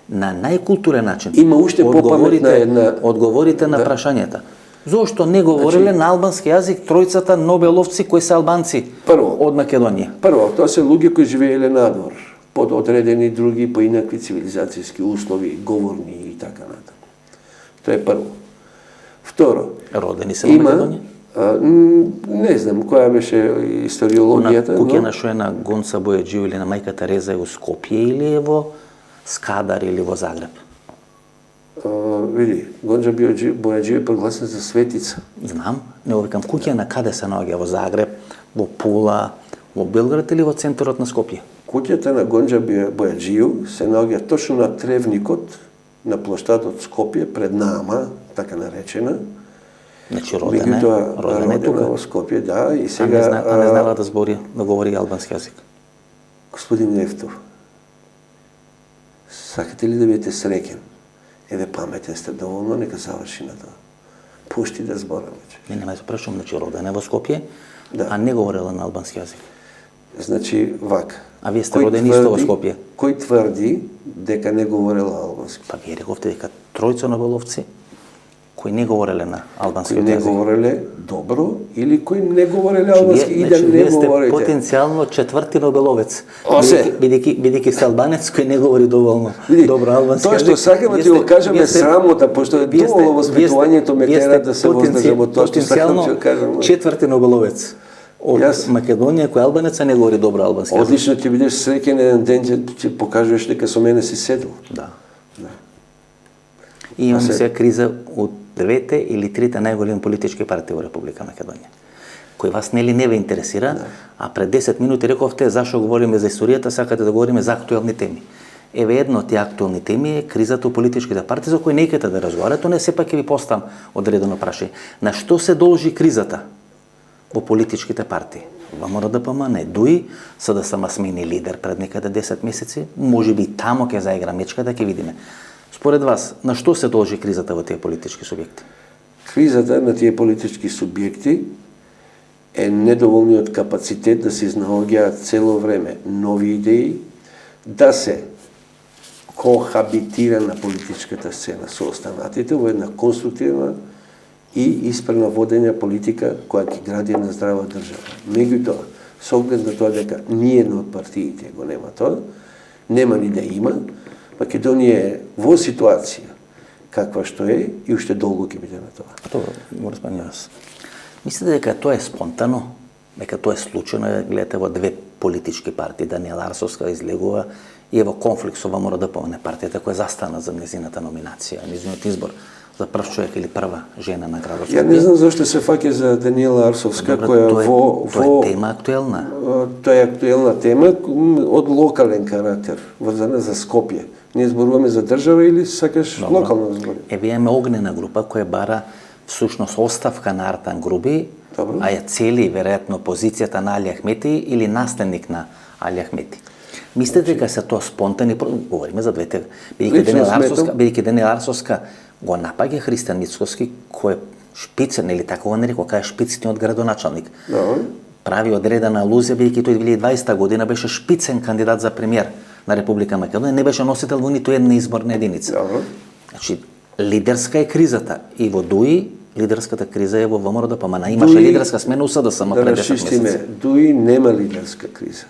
на најкултурен начин. Има уште попаметна една... Одговорите на прашањата. Зошто не говореле на албански јазик тројцата нобеловци кои се албанци од Македонија? Прво, тоа се луѓе кои живееле надвор, под одредени други поинакви цивилизацијски услови, говорни и така натаму. Тоа е прво. Второ, родени се во Македонија? Не знам која беше историологијата. На куќа на шо е на Гонца Бојаджију или на мајка Тереза е во Скопје или е во Скадар или во Загреб? Види, Гонча Бојаджију е прогласен за светица. Знам, не го викам куќа на каде се наоѓа, во Загреб, во Пула, во Белград или во центарот на Скопје? Куќата на Гонча Бојаджију се наоѓа точно на тревникот на плоштадот Скопје пред нама, така наречена. Значи родена е тука. Во Скопје, да, и сега... А не знала да говори албански јазик? Господин Ефтов, сакате ли да бидете среќен? Еве паметен сте доволно, нека заврши на тоа. Пушти да зборам вече. Не се прашувам, значи родена е во Скопје, а не говорела на албански јазик. Значи, вака. А вие сте родени исто во Скопје? Кој тврди дека не говорела албански? Па вие рековте дека тројца нобеловци кои не говореле на албански јазик. Кои не говореле добро или кои не говореле албански и да не говорите. Вие сте потенцијално четврти нобеловец. Бидејќи сте албанец кој не говори доволно добро албански јазик. Тоа што сакам да ти го кажам е срамота, пошто е доволно воспитувањето ме тера да се воздржам од тоа што сакам да кажам. Четврти нобеловец од Македонија кој албанеца не говори добро албански јазик. Одлично, ќе бидеш среќен еден ден ќе покажеш дека со мене си седел. Да. Да. И имаме сега криза од двете или трите најголеми политички партии во Република Македонија. Кој вас нели не ве интересира, а пред 10 минути рековте зашо говориме за историјата, сакате да говориме за актуелни теми. Еве едно од тие актуелни теми е кризата у политичките партии за кои не икате да разговарате, не сепак ќе ви поставам одредено прашање. На што се должи кризата во политичките партии? ВМРО-ДПМН, ДУИ, СДСМ смени лидер пред некаде 10 месеци, можеби тамо ќе заигра мечката, ќе видиме. Според вас, на што се должи кризата во тие политички субјекти? Кризата на тие политички субјекти е недоволниот капацитет да се изнаоѓаат цело време нови идеи, да се кохабитира на политичката сцена со останатите во една конструктивна и исправна водења политика која ќе гради на здрава држава. Меѓутоа, со оглед на тоа дека ниедна од партиите го нема тоа, нема ни да има, Македонија е во ситуација каква што е и уште долго ќе биде на тоа. Добро, господин Јас. Мислите дека тоа е спонтано, дека тоа е случајно, гледате во две политички партии, Даниела Арсовска излегува и е во конфликт со ВМРО-ДПМН, партијата која застана за незината номинација, незиниот избор за прв човек или прва жена на градот Скопје. Ја не знам зашто се фаќа за Даниела Арсовска, која тоа е тема актуелна. Тоа е актуелна тема од локален карактер, врзана за Скопје. Ние зборуваме за држава или сакаш локално збори? Вие имаме огнена група која бара всушност оставка на Артан Груби, Добро. а ја цели веројатно позицијата на Али Ахмети или наследник на Али Ахмети. Мислите дека се тоа спонтани, говориме за двете, бидејќи Даниела Арсовска го напаѓа Христијан Мицкоски, кој е шпицен или така го нарекол, кај шпицниот градоначалник. Прави одредена алузија, бидејќи тој 2020 година беше шпицен кандидат за премиер на Република Македонија, не беше носител во ниту една изборна единица. Значи, лидерска е кризата и во ДУИ, лидерската криза е во ВМРО-ДПМН. Имаше лидерска смена у СДСМ пред 10 месеци. ДУИ нема лидерска криза.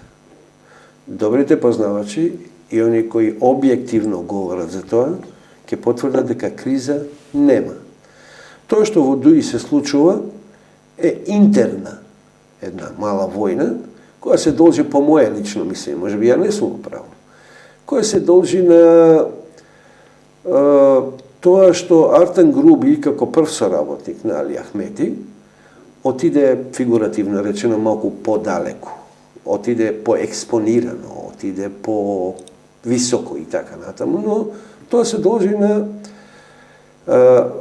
Добрите познавачи и они кои објективно говорат за тоа, ќе потврдат дека криза нема. Тоа што во ДУИ се случува е интерна една мала војна, која се должи по моје лично мислење, можеби ја не сум право, која се должи на тоа што Артан Груби, како прв соработник на Али Ахмети, отиде, фигуративно речено, малку подалеку. Отиде поекспонирано, отиде по високо и така натаму, но тоа се должи на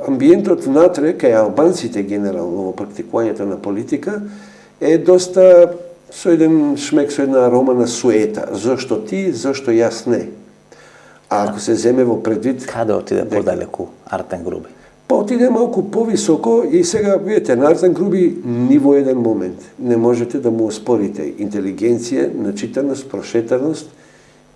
амбиентот внатре, кај албанците генерално во практикувањето на политика, е доста со еден шмек, со една арома на суета. Зошто ти, зошто јас не? А ако се земе во предвид... Каде отиде подалеку Артан Груби? Па отиде малку повисоко и сега, видите, на Артан Груби ни во еден момент не можете да му оспорите интелигенција, начитаност, прошетаност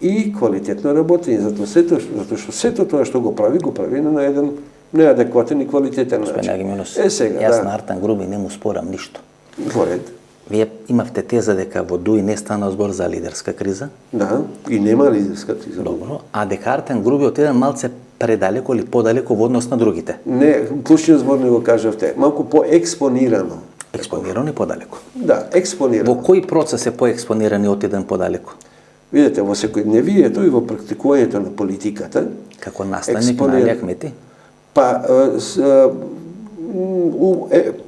и квалитетно работење. Затоа што сето тоа што го прави на еден неадекватен и квалитетен начин. Сега, јас на Артан Груби не му спорам ништо. Во ред. Вие имавте теза дека во ДУИ не стана збор за лидерска криза? Да, и нема лидерска криза. Добро, а дека Артан Груби отиде малце предалеко или подалеко во однос на другите? Не, клучниот збор не го кажавте, малку поекспонирано. Експонирано и подалеко? Да, експонирано. Во кој процес е поекспониран и отиден подалеку? Видете, во секојдневието и во практикувањето на политиката... Како наследник на Али Ахмети? Па,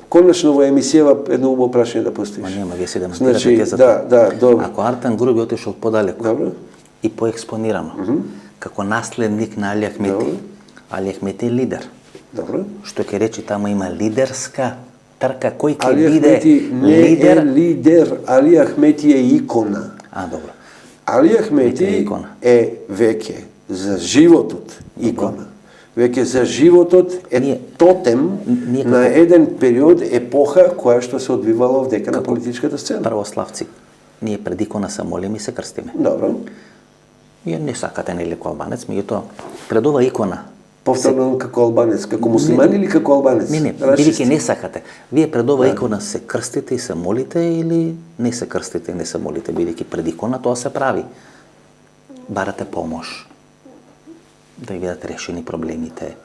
конечно во емисијава едно убаво прашање да поставиш. Ма нема, вие се демонстрирате тезата. Да, добро. Ако Артан Груби отишол подалеку добро. И поекспонирано, како наследник на Али Ахмети, Али Ахмети е лидер. Добро. Што ќе речи тама има лидерска трка, кој ќе Али биде лидер? Не е лидер, Али Ахмети е икона. Добро. Али Ахмети е веќе за животот икона. Веќе за животот е тотем на еден период, епоха која што се одвивала вдека на политичката сцена. Православци, ние пред икона се молиме и се крстиме. Добро. Вие не сакате нели како албанец, меѓутоа пред ова икона. Повторно како албанец, како муслиман или како албанец? Не, бидејќи не сакате. Вие пред ова икона се крстите и се молите или не се крстите и не се молите, бидејќи пред икона тоа се прави. Барате помош да видат решени проблемите.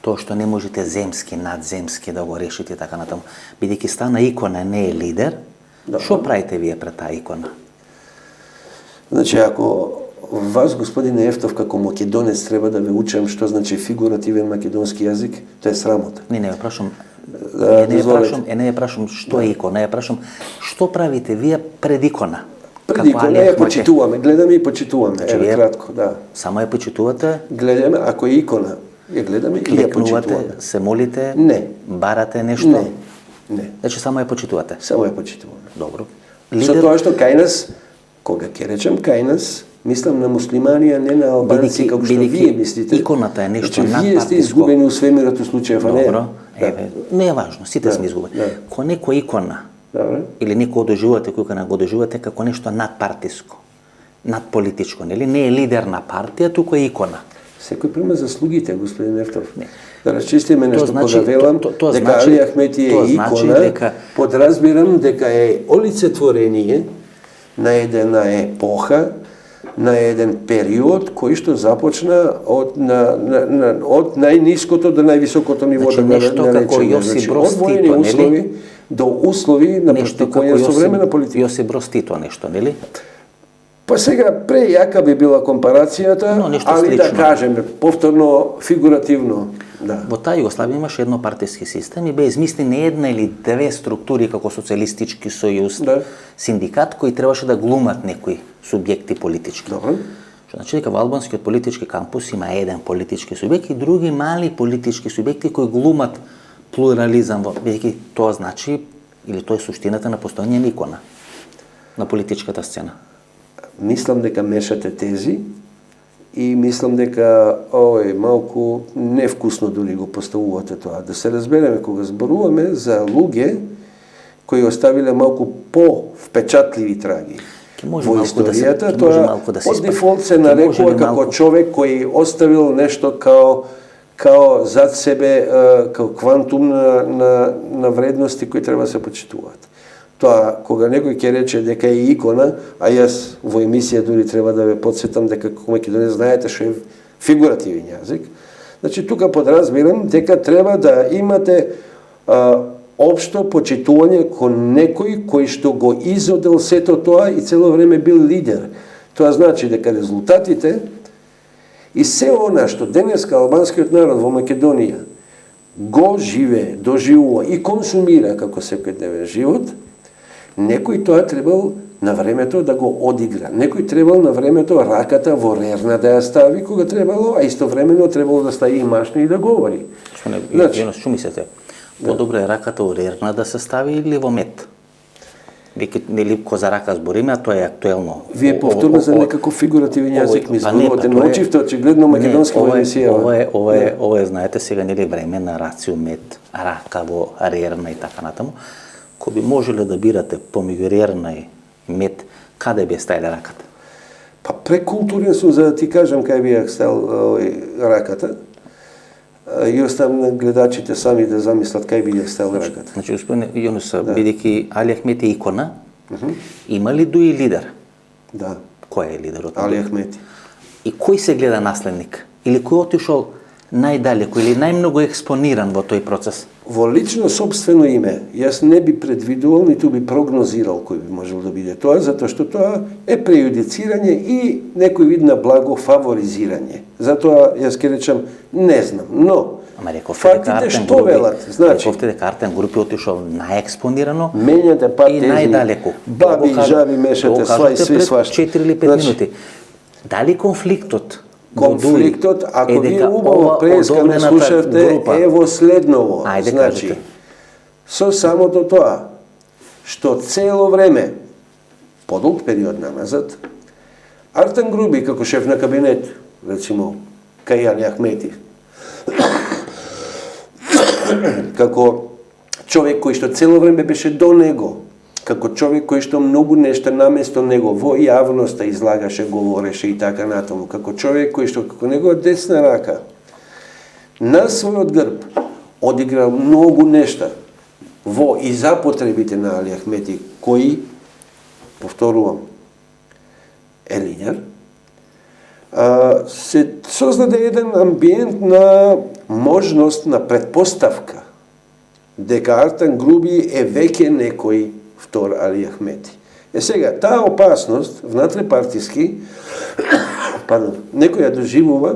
Тоа што не можете земски, надземски да го решите така натаму. Бидејќи стана икона, не е лидер, што правите вие пред таа икона? Значи, ако Вас, господине Ефтов, како македонец, треба да ве учам што значи фигуративен македонски јазик. Тоа е срамота. Не ја прашам. Дозволете. Не ја прашам што е икона, ја прашам што правите вие пред икона. Пред икона ја почитуваме, гледаме и почитуваме. Вие Кратко, да. Само ја почитувате? Гледаме, ако е икона, ја гледаме и ја почитуваме. Се молите? Не. Барате нешто? Не. Значи само ја почитувате? Само ја почитуваме. Добро. Со тоа што кај нас, кога ќе речем кај нас, мислам на муслимани, а не на албанци, како што вие мислите. Иконата е нешто надпартиско. Вие сте изгубени у свемирот у случајов, а не. Добро. Не е важно, сите сме изгубени. Ко некоја икона, или некој одожувате, кој го одожувате како нешто надпартиско, надполитичко, нели? Не е лидер на партија, туку е икона. Секој прима заслугите, господин Ефтов. Да разчистиме нешто, значи, кога велам дека Али Ахмети е икона, подразбирам дека е олицетворение на една епоха, на еден период кој што започна од најниското до највисокото ниво, значи, да нешто како Јосип Броз Тито, нели? До услови на практикување современа политика. Јосип Броз Тито нешто, нели? Па сега прејака би била компарацијата, али да кажеме повторно фигуративно. Да. Во таа Југославија имаше еднопартиски систем и беа измислени една или две структури како социјалистички сојуз, синдикат кои требаше да глумат некои субјекти политички. Добро. Што значи дека во албанскиот политички кампус има еден политички субјект и други мали политички субјекти кои глумат плурализам, бидејќи тоа значи или тоа е суштината на постојање на икона на политичката сцена. Мислам дека мешате тези и мислам дека малку невкусно дури го поставувате тоа. Да се разбереме, кога зборуваме за луѓе кои оставиле малку по-впечатливи траги во историјата, тоа од дефолт се нарекува како човек кој оставил нешто као зад себе, као квантум на вредности кои треба да се почитуваат. Тоа, кога некој ќе рече дека е икона, а јас во емисија дури треба да ве подсетам дека како македонец знаете што е фигуративен јазик, значи тука подразбирам дека треба да имате општо почитување кон некој кој што го изодел сето тоа и цело време бил лидер. Тоа значи дека резултатите и се она што денеска албанскиот народ во Македонија го живее, доживува и консумира како секојдневен живот, некој тоа требал на времето да го одигра. Некој требал на времето раката во рерна да ја стави кога требало, а истовремено требало да стави и машни и да говори. Значи, што мислите? Подобро е раката во рерна да се стави или во мет? Веќе нели ко за рака збориме, а тоа е актуелно. Вие повторно за некаков фигуративен јазик ми зборувате, научивте очигледно македонски во емисија. Ова е, знаете, сега нели време на рацио мет, рака во рерна и така натаму. Кој би можеле да бирате помеѓу рерна и мет, каде би стајле раката? Па прекултурен сум за да ти кажам кај би ја стајал раката. И оставам на гледачите сами да замислат кај би ја стајал раката. Значи, господин Јунус, бидејќи Али Ахмети е икона, има ли дуи лидер? Да. Кој е лидерот? Али Ахмети. И кој се гледа наследник? Или кој отишол најдалеко или најмногу експониран во тој процес? Во лично собствено име, јас не би предвидувал, ниту би прогнозирал кој би можел да биде тоа, затоа што тоа е прејудицирање и некој вид на благо фаворизирање. Затоа јас ќе речам не знам, но фактите што велат, значи рековте дека Артем Групи отишол најекспонирано менјате па и најдалеку. Баби и жаби мешате сви свашта. 4 или 5 минути. Дали конфликтот, ако вие убаво преска не слушавте, е во следново. Значи, со самото тоа, што цело време, подолг период намазад, Артем Груби, како шеф на кабинет, речимо, кај Али Ахмети, како човек кој што цело време беше до него, како човек кој што многу нешта наместо него во јавноста излагаше, говореше и така натаму, како човек кој што како негова десна рака на својот грб одиграл многу нешта во и за потребите на Али Ахмети, кој, повторувам, е лидер, се создаде еден амбиент на можност, на предпоставка дека Артем Груби е веќе некој втор Али Ахмети. Сега, таа опасност внатре-партиски, некој ја доживува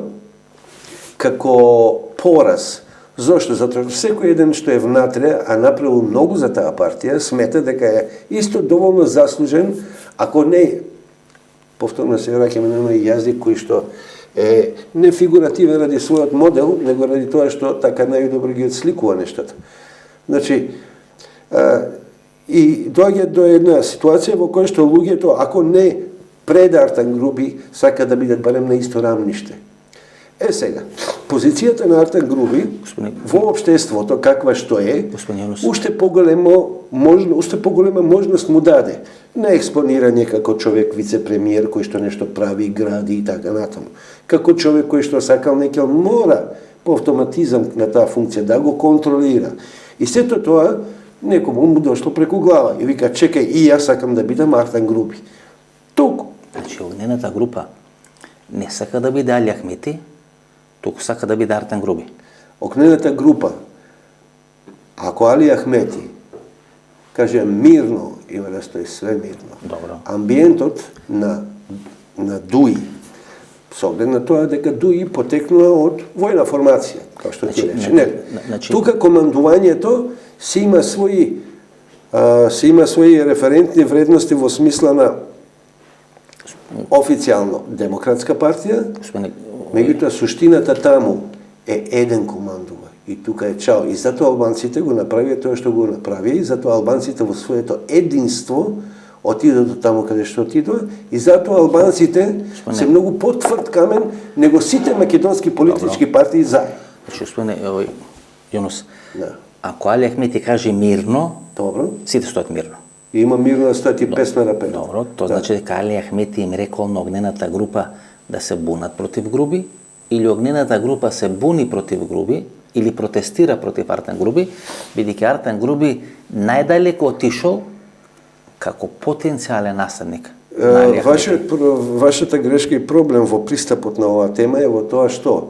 како пораз. Зошто? Затоа што секој еден што е внатре, а направил многу за таа партија, смета дека е исто доволно заслужен, ако не, повторно се враќаме на оној јазик кој што е не фигуративен ради својот модел, него ради тоа што така најдобро ги отсликува нештата. Значи, и доаѓа до една ситуација во која што луѓето, ако не пред Артан Груби, сака да бидат барем на исто рамниште. Сега, позицијата на Артан Груби во општеството, каква што е, уште поголема можност му даде на експонирање како човек вице-премиер кој што нешто прави, гради и така натаму. Како човек кој што сакал некел мора по автоматизам на таа функција да го контролира. И сето тоа некому му дошло преку глава и вика чекај и јас сакам да бидам Артан Груби. Туку. Значи огнената група не сака да биде Али Ахмети, туку сака да биде Артан Груби. Огнената група, ако Али Ахмети каже мирно, има да стои све мирно. Добро. Амбиентот на ДУИ, со оглед на тоа дека ДУИ потекнува од војна формација, како што ти рече. Тука командувањето се има своји референтни вредности во смисла на официјално демократска партија, меѓутоа суштината таму е еден командува. И тука е чао. И затоа албанците го направија тоа што го направија, и затоа албанците во своето единство отидат до таму каде што отидува, и затоа албанците се многу потврд камен него сите македонски политички партии заедно. Значи, господине Јунус, ако Али Ахмети каже мирно, сите стоят мирно. И има мирно да стоят и песна на пева. Добро, тоа значи дека Али Ахмети им рекол на огнената група да се бунат против Груби, или огнената група се буни против Груби, или протестира против Артан Груби, бидејќи Артан Груби најдалеко отишол како потенцијален наследник. Вашата грешка и проблем во пристапот на оваа тема е во тоа што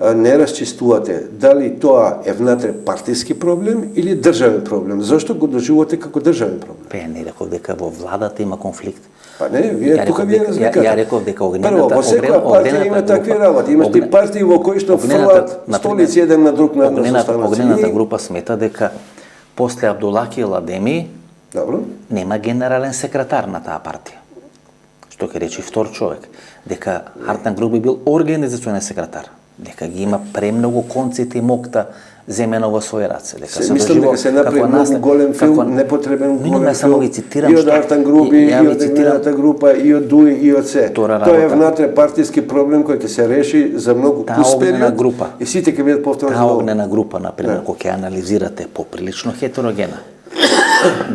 не расчистувате дали тоа е внатре партиски проблем или државен проблем. Зошто го доживувате како државен проблем? Ја не реков дека во владата има конфликт. Па не, тука вие разликате. Ја реков дека огнената група... Прво, во секоја партија има такви работи. Имаш ти партии во кои што фрлат столици еден на друг на огнената група смета дека после Абдулаки Ладеми нема генерален секретар на таа партија. Што ќе речи втор човек. Дека Артан Груби бил организационен секретар. Дека ги има премногу конците и мокта земено во своји раце. Дека мислам дека се направи многу голем филм, непотребен голем филм. И од Артан Груби, и од огнената група, и од ДУИ, и од се. Тоа е внатре партиски проблем кој ќе се реши за многу период и сите ќе бидат повторно. Таа огнена група, например, кога ќе анализирате, поприлично хетерогена.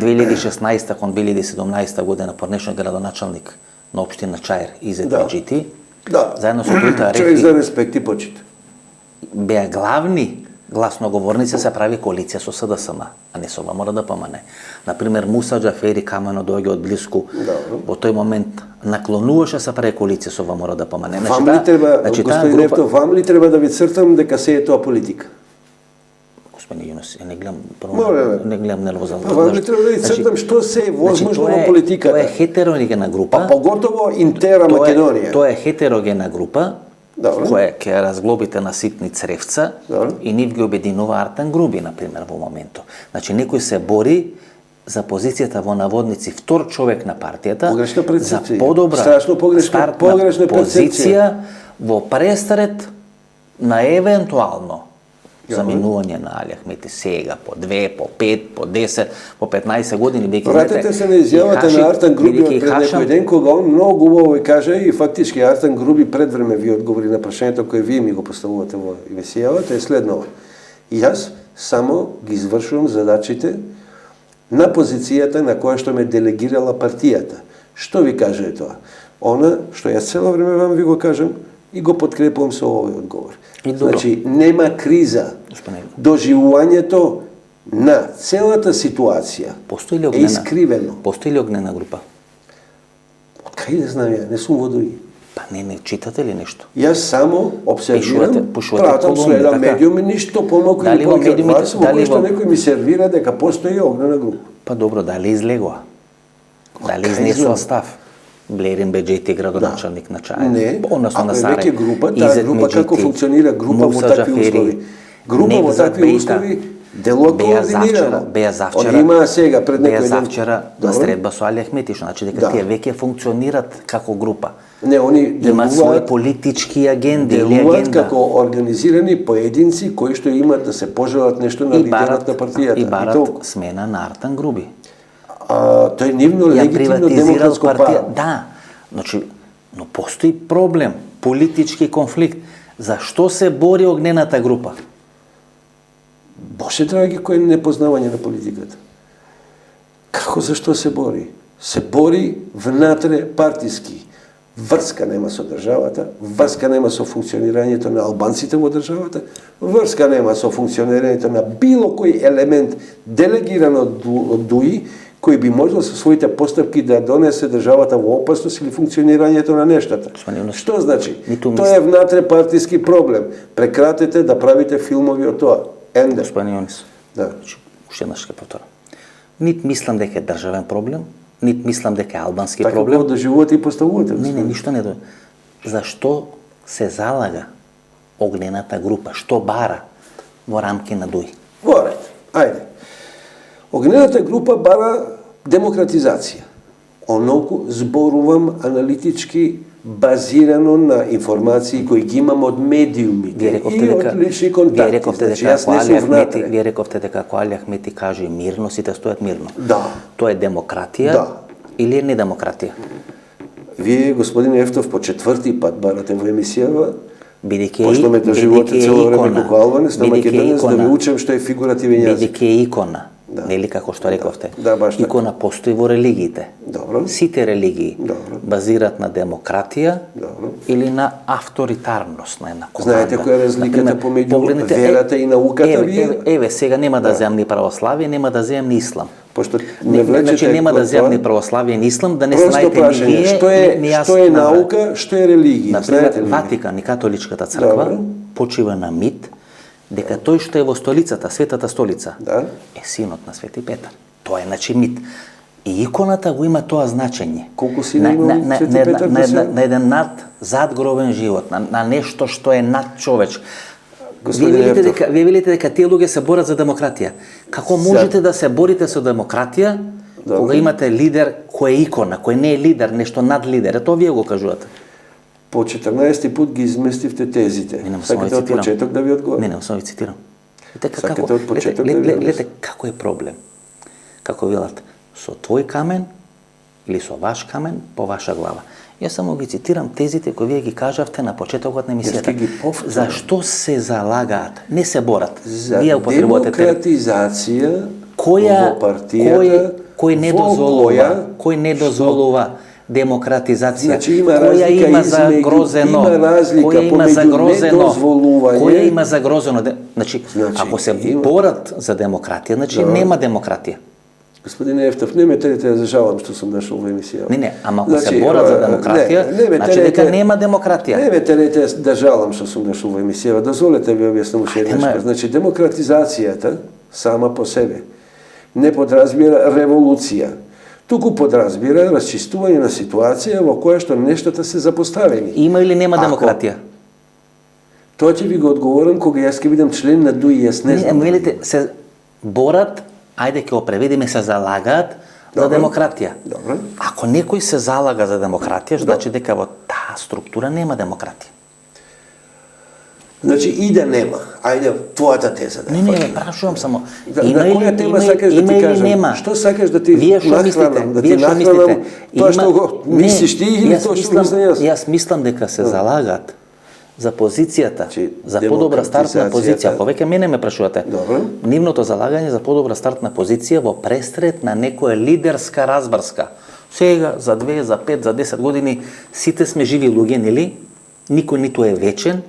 2016 кон 2017 година порнешен градоначалник на општина Чаир Изет Аџити, заедно со тој човек за респект и почит. Беа главни гласноговорници се прави коалиција со СДСМ, а не со ВМРО ДПМН. Например, Муса Џафери Камено доаѓа од блиску, во тој момент наклонуваше се прави коалиција со ВМРО ДПМН. Вам ли треба, господин Нефтов, вам ли треба да ви цртам дека се е тоа политика? Господин Јунус, не гледам нервозно. Вам ли треба да ви цртам што се е возможно во политиката? Тоа е хетерогена група. Па поготово Интера Македонија. Тоа е хетерогена група, која ќе разглобите на ситни цревца и нив ги обединува Артан Груби, например, во моментот. Значи, некој се бори за позицијата во наводници втор човек на партијата, за подобра стартна позиција во престрет на евентуално заминување на Али Ахмети сега, по 2, по 5, по 10, по 15 години. Вратете се на изјавата на Артан Груби од пред некој ден, кога он многу убаво ви каже и фактички Артан Груби пред време ви одговори на прашањето кое вие ми го поставувате во емисијавата е следно. Јас само ги извршувам задачите на позицијата на која што ме делегирала партијата. Што ви каже тоа? Она што јас цело време вам ви го кажам и го подкрепувам со овој одговор. Значи, нема криза. Доживувањето на целата ситуација е искривено. Постои ли огнена група? Кај да знам ја, не сум во ДУИ. Па не читате ли нешто? Јас само обсервирам, пратам со еден медиум и ништо помалку или повеќе од вас, во кој што некој ми сервира дека постои огнена група. Па добро, дали излегува? Дали изнесла став? Блерин Беџети, градоначалник на Чај. Не, односно на ако е Сарај. веќе група, таа група како функционира група во такви услови? Група во такви услови делува координирано. Беа завчера. Они имаа сега пред некој Беа ден. завчера на средба со Али Ахметиш, значи дека тие веќе функционират како група. Не, они Имаат своји политички агенди или делуваат агенда. како организирани поединци кои што имаат да се пожелат нешто на лидерот на партијата. И барат смена на Артан Груби. Тоа е нивно Ја легитимно приватизирал демократско партија. право. Да, значи, но постои проблем, политички конфликт. Зашто се бори огнената група? Боше драги, кој е непознавање на политиката. Како зашто се бори? Се бори внатре партиски. Врска нема со државата, врска нема со функционирањето на албанците во државата, врска нема со функционирањето на било кој елемент делегиран од ДУИ, кој би можел со своите постапки да донесе државата во опасност или функционирањето на нештата. Што значи? Тоа е внатре партиски проблем. Прекратете да правите филмови од тоа. Енде. Господин Јонис, Да. уште еднаш ќе повторам. Нит мислам дека е државен проблем, нит мислам дека е албански Така проблем. го доживувате и поставувате. Не, ништо не до. Зашто се залага огнената група? Што бара во рамки на ДУИ? Во ред. Ајде. Огнената група бара демократизација. Оноку зборувам аналитички базирано на информации кои ги имам од медиумите и од лични контакти. Вие рековте дека ако Али Ахмети каже мирно, сите стојат мирно. Да. Тоа е демократија или е недемократија? Вие, господин Ефтов, по четврти пат барате во емисијава, бидејќи пошто ме доживувате цело време како албанец, на Македонец, да ви учам што е фигуративен јазик. Бидејќи е икона, нели како што рековте? Да, баш така. Икона постои во религиите. Добро. Сите религии Добро. базираат на демократија Добро. или на авторитарност на една команда. Знаете која е разликата помеѓу верата и науката вие? Еве, сега нема да земам ни православие, нема да земам ни ислам. Пошто не влечете. Значи нема да земам ни православие ни ислам, да не Просто знаете ни прашање, вие, што е наука, што е религија, знаете ли? Ватикан и католичката црква почива на мит дека тој што е во столицата, светата столица, е синот на Свети Петар. Тоа е значи мит. И иконата го има тоа значење. Колку сина има Свети Петар? На еден над задгробен живот, на нешто што е над човечко. Вие велите дека тие луѓе се борат за демократија. Како можете да се борите со демократија кога имате лидер кој е икона, кој не е лидер, нешто над лидер? Тоа вие го кажувате. По 14 пат ги изместивте тезите. Сакате од почеток да ви одговорам? Не, само ви цитирам. Сакате од почеток да ви одговорам? Гледате како е проблем. Како велат, со твој камен или со ваш камен по ваша глава. Јас само ги цитирам тезите кои вие ги кажавте на почетокот на емисијата. Зашто се залагаат? Не се борат. За демократизација во партијата, кој не дозволува демократизација. Значи има разлика која има загрозено. Значи, ако се борат за демократија, значи нема демократија. Господине Ефтов, не ме терете да жалам што сум дошол во емисија. Не, ама ако се борат за демократија, значи дека нема демократија. Не ме терете да жалам што сум дошол во емисија. Дозволете ви објаснам уште еднаш. Значи демократизацијата сама по себе не подразбира револуција. Туку подразбира расчистување на ситуација во која што нештата се запоставени. Има или нема демократија? Тоа ќе ви го одговорам кога јас ќе бидам член на ДУИ, јас не знам. Велите се борат, ајде ќе го преведеме, се залагаат за демократија. Добро. Ако некој се залага за демократија, значи дека во таа структура нема демократија. Значи и да нема. Ајде твојата теза да. Не, прашувам само. На која тема сакаш да ти кажам? Што сакаш да ти нахранам, да ти нахранам тоа што го мислиш ти или тоа што мислам јас? Јас мислам дека се залагаат за позицијата, за подобра стартна позиција. Повеќе мене ме прашувате. Нивното залагање за подобра стартна позиција во престрет на некоја лидерска разбрска. Сега, за 2, за 5, за 10 години, сите сме живи луѓе, нели? Никој ниту е вечен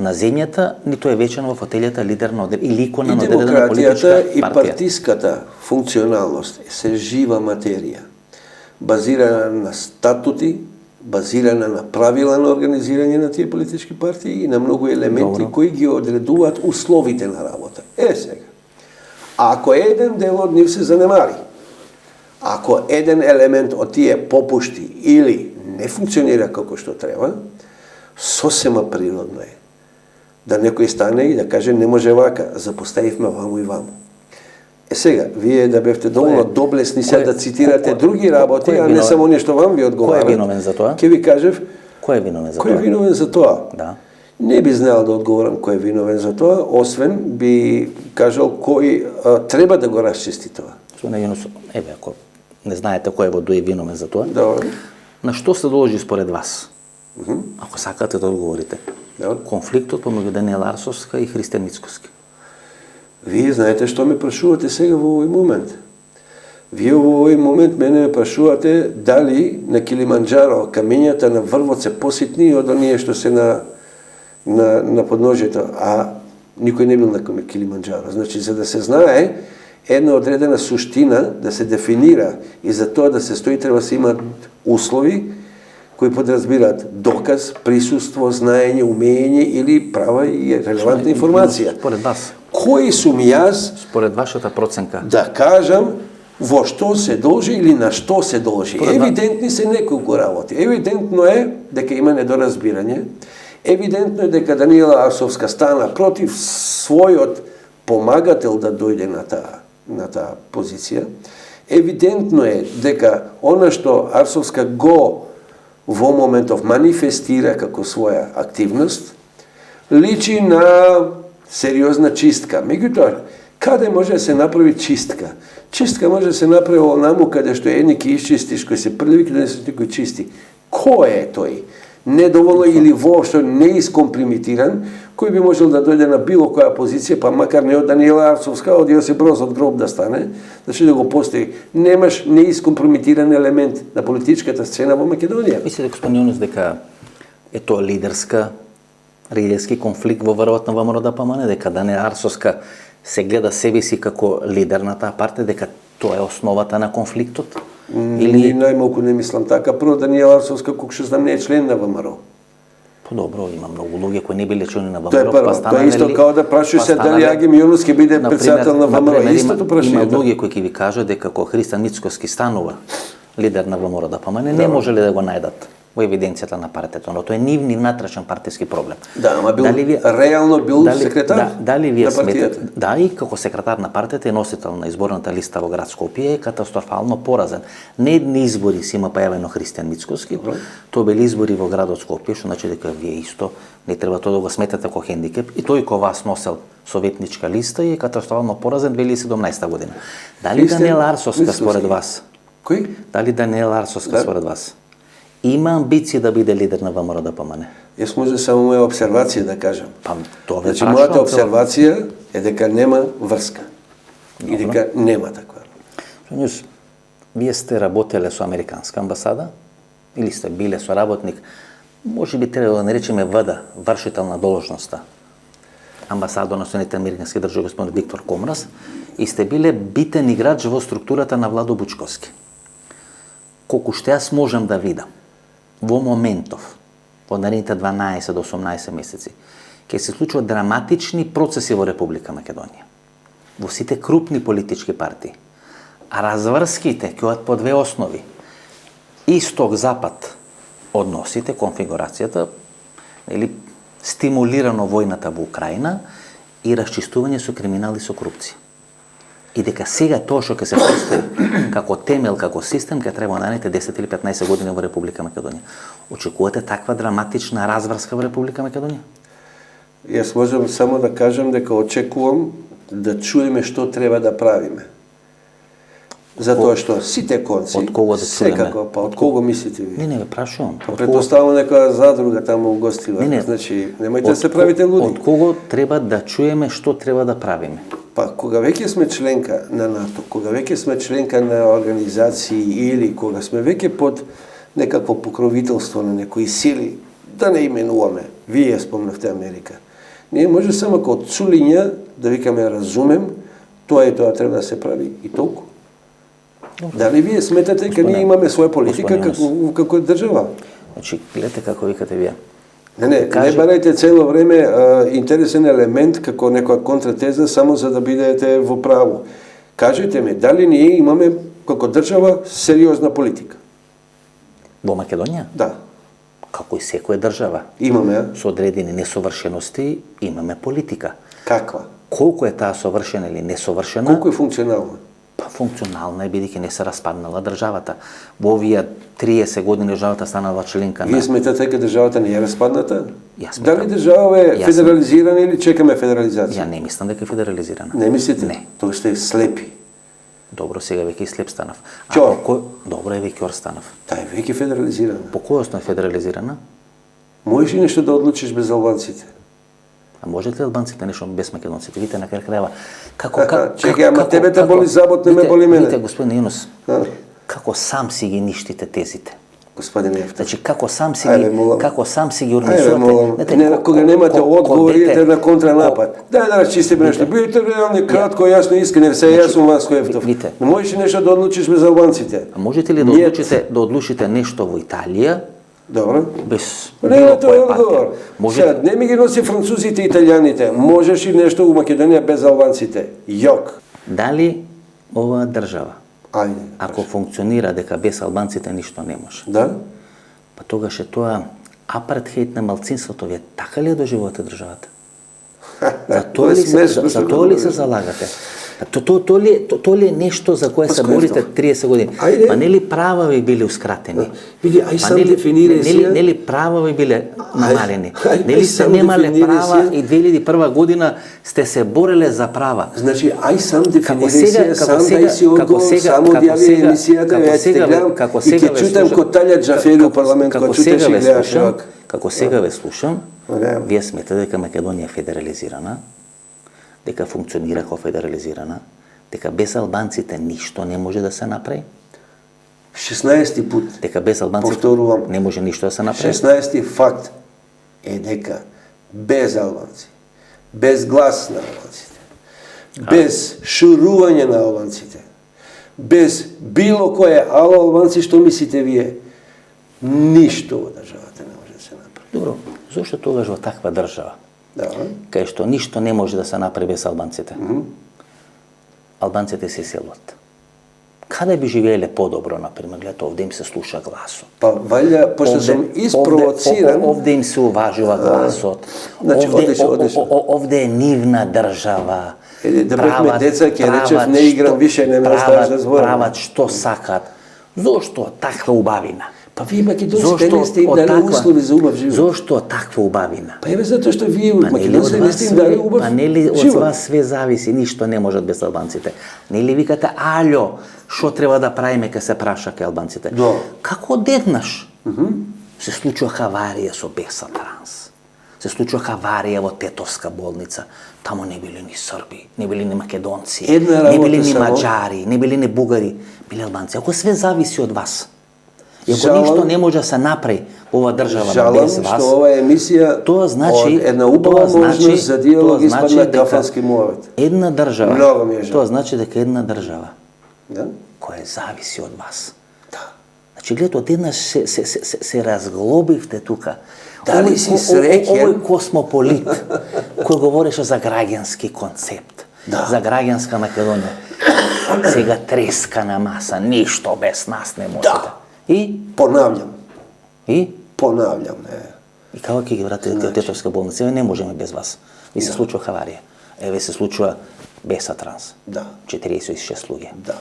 на земјата, ниту е вечен во фотелјата лидер на или икона на одредена политичка партија. И партиската функционалност се жива материја, базирана на статути, базирана на правила на организирање на тие политички партии и на многу елементи кои ги одредуваат условите на работа. Сега, ако еден дел од нив се занемари, Ако еден елемент од тие попушти или не функционира како што треба, сосема природно е да некој стане и да каже не може вака, запоставивме ваму и ваму. Сега, вие да бевте доволно доблесни се да цитирате други работи, а не само нешто вам ви одговара. Кој е виновен за тоа? Ке ви кажев, Кој е виновен за тоа? кој е виновен за тоа? Да. Не би знаел да одговорам кој е виновен за тоа, освен би кажал кој треба да го расчисти тоа. Еве, ако не знаете кој е во дуи виновен за тоа, Добро. на што се должи според вас? Ако сакате да одговорите. Добро. Конфликтот помеѓу Даниела Арсовска и Христијан Мицкоски. Вие знаете што ме прашувате сега во овој момент. Вие во овој момент мене ме прашувате дали на Килиманџаро камењата на врвот се поситни од оние што се на подножјето, а никој не бил на Килиманџаро. Значи, за да се знае една одредена суштина, да се дефинира и за тоа да се стои треба да се имат услови кои подразбираат доказ, присуство, знаење, умење или права и релевантна информација. Според вас, Кој сум јас според вашата проценка, да кажам во што се должи или на што се должи? Евидентни се неколку работи. Евидентно е дека има недоразбирање. Евидентно е дека Даниела Арсовска стана против својот помагател да дојде на таа позиција. Евидентно е дека она што Арсовска го во моментов манифестира како своја активност, личи на сериозна чистка. Меѓутоа, каде може да се направи чистка? Чистка може да се направи онаму каде што едни ќе исчистиш, кој се први, каде се некој чисти. Кој е тој? Недоволно или воопшто неискомпримитиран, кој би можел да дојде на било која позиција, па макар не од Даниела Арсовска, од Јосип Броз од гроб да стане, значи да го постави. Немаш неискомпромитиран елемент на политичката сцена во Македонија. мислите, господин Јунус, дека е тоа лидерски конфликт во врвот на ВМРО ДПМН, дека Даниела Арсовска се гледа себе си како лидер на таа партија, дека тоа е основата на конфликтот? Или најмалку не мислам така. Прво, Даниела Арсовска, колку што знам, не е член на ВМРО. Подобро, има многу луѓе кои не биле члени на ВМРО, Тоа е прво. Тоа е исто као да прашуваш се дали Агим Јунус ќе биде председател на ВМРО. Истото прашање. Има луѓе кои ќе ви кажат дека кога Христијан Мицкоски станува лидер на ВМРО ДПМН, не можеле да го најдат во евиденцијата на партијата, но тоа е нивни внатрешен партиски проблем. Да, ама бил реално бил секретар дали вие на партијата. сметате, да, и како секретар на партијата и носител на изборната листа во град Скопје е катастрофално поразен. Не едни избори си има појавено Христијан Мицкоски, тоа били избори во градот Скопје, што значи дека вие исто не треба тоа да го сметате како хендикеп, и тој кој вас носел советничка листа и е катастрофално поразен 2017 година. Дали Даниела Арсовска според вас? Кој? Дали Даниела Арсовска според вас има амбиција да биде лидер на ВМРО ДПМН? Јас може само моја обсервација да кажам. Па тоа Значи, мојата обсервација е дека нема врска. И дека нема таква. Њус, вие сте работеле со американска амбасада или сте биле соработник, може би треба да наречеме ВД, вршител на должноста, амбасадор на Соединетите американски држави господин Виктор Комрас, и сте биле битен играч во структурата на Владо Бучковски. Колку што јас можам да видам, во моментов, од наредните 12 до 18 месеци, ќе се случуваат драматични процеси во Република Македонија. Во сите крупни политички партии. А разврските ќе одат по две основи. Исток-запад односите, конфигурацијата, или стимулирано војната во Украина и расчистување со криминал и со корупција. И дека сега тоа што ќе се постави како темел, како систем, ќе треба наредните 10 или 15 години во Република Македонија. Очекувате таква драматична разврска во Република Македонија? Јас можам само да кажам дека очекувам да чуеме што треба да правиме. Затоа што сите конци, од кого да чуеме? секако, па од кого мислите ви? Не, прашувам. Претпоставувам некоја задруга таму угостила. Значи, немојте да се правите луди. Од кого треба да чуеме што треба да правиме? Па, кога веќе сме членка на НАТО, кога веќе сме членка на организации или кога сме веќе под некакво покровителство на некои сили, да не именуваме, вие спомнавте Америка, ние може само како цулиња да викаме разумем, тоа и тоа треба да се прави и толку. Дали вие сметате дека ние имаме своја политика како држава? Значи, гледате како викате вие. Не барајте цело време интересен елемент како некоја контратеза само за да бидете во право. Кажете ми, дали ние имаме како држава, сериозна политика. Во Македонија, Да, како и секоја држава, имаме, а? со одредени несовршености имаме политика. Каква? Колку е таа совршена или несовршена? Колку е функционална? Па функционална е, бидејќи не се распаднала државата. Во овие 30 години државата станала членка Вие на... сметате дека државата не е распадната? Јас сметам. Дали држава е Јас федерализирана или чекаме федерализација? Ја не мислам дека е федерализирана. Не мислите? Не. Тоа сте слепи. Добро, сега веќе и слеп станав. Ќор. Добро е веќе станав. Таа е веќе федерализирана. По кој основа е федерализирана? Можеш ли нешто да одлучиш без албанците? А можете ли албанците нешто без македонците? Видите на крај крајава Чекај, ама тебе те боли забот, не ме боли мене. Видите, господин Јунус, А? како сам си ги ништите тезите. Господине Ефтов. Значи како сам си Ајде, ги молам. Ајде, Ајде, молам. Кога немате одговори, идете на контранапад. Дај да расчистиме нешто. Бидете реални, кратко, јасно, искрени, се јас сум Васко Ефтов. Видите. Не можеш ли нешто да одлучиш без албанците? А можете ли да Нет. одлучите нешто во Италија Добро. без Не, било тоа е која одговор. партија? Можете Сега, не ми ги носи французите и италијаните. Можеш ли нешто у Македонија без албанците? Јок. дали оваа држава Ајде. ако функционира дека без албанците ништо не може? Да? Па тогаш е тоа апартхејд на малцинството. Вие така ли ја доживувате државата? За тоа ли се залагате? Тоа ли е нешто за кое се борите 30 години? Ајде. Па нели права ви биле ускратени? Види, ај Па сам дефинирај сега. нели права ви биле намалени? ај Нели сте сам немале дефинирај права сега. и 2001 година сте се бореле за права? Значи, ај сам дефинирај сега- се, како сам сега- дај си како одговор, сега- само како одјави сега- емисијата, како ја те сега- гледам како и сега ќе ве чутам слушам- ко Талја Џафери у парламент, како кога чуташ сега и ве гледаш слушам, овак. како сега ве слушам, Реално. вие сметате дека Македонија е федерализирана, дека функционира како федерализирана, дека без албанците ништо не може да се направи, 16 пут. дека без албанците Повторувам. не може ништо да се направи. 16 факт е дека без албанци, без глас на албанците, без шурување на албанците, без било кое ало албанци, што мислите вие, ништо во државата не може да се направи. Добро, зошто тогаш во таква држава, Да, кај што ништо не може да се направи без албанците, албанците се селот. Каде би живееле подобро, например, гледате, овде им се слуша гласот. па валја, пошто сум испровоциран, Овде им се уважува гласот. Значи, одлично. Овде е нивна држава. Да бевме деца, ќе речев, не играм више, не ме оставаш да зборам. Прават што сакат. Зошто таква убавина? Па вие македонците не сте им дали услови за убав живот. Зошто таква убавина? Па еве затоа што вие Па нели од македонците не вас сте им дали све- убав па нели од живот. вас све зависи, ништо не можат без албанците. Нели викате, алјо, што треба да правиме ке се праша ке албанците? Да. Како одеднаш се случува хаварија со Беса Транс. Се случува хаварија во Тетовска болница. Таму не били ни Срби, не били ни македонци, Една не били работа ни само. маđари, не били ни бугари, били албанци. Ако све зависи од вас, и ако Жалам- ништо не може да се направи во оваа држава Жалам без вас, што оваа емисија тоа значи од една убава можност за диалог тоа значи испадна дека кафански муавет. Една држава. Многу ми е жал. Тоа значи дека една држава Да? која зависи од вас. Да. Значи гледате, одеднаш се разглобивте тука. Дали си среќен? Овој космополит кој говореше за граѓански концепт, Да. за граѓанска Македонија. Сега треска на маса, ништо без нас не можете. Да. И Понавljam, не. И како ќе ги вратите Значи. од Тетовска болница? Еве не можеме без вас. Ви се случува хаварија. Еве се случува Беса Транс. Да. 46 луѓе. Да.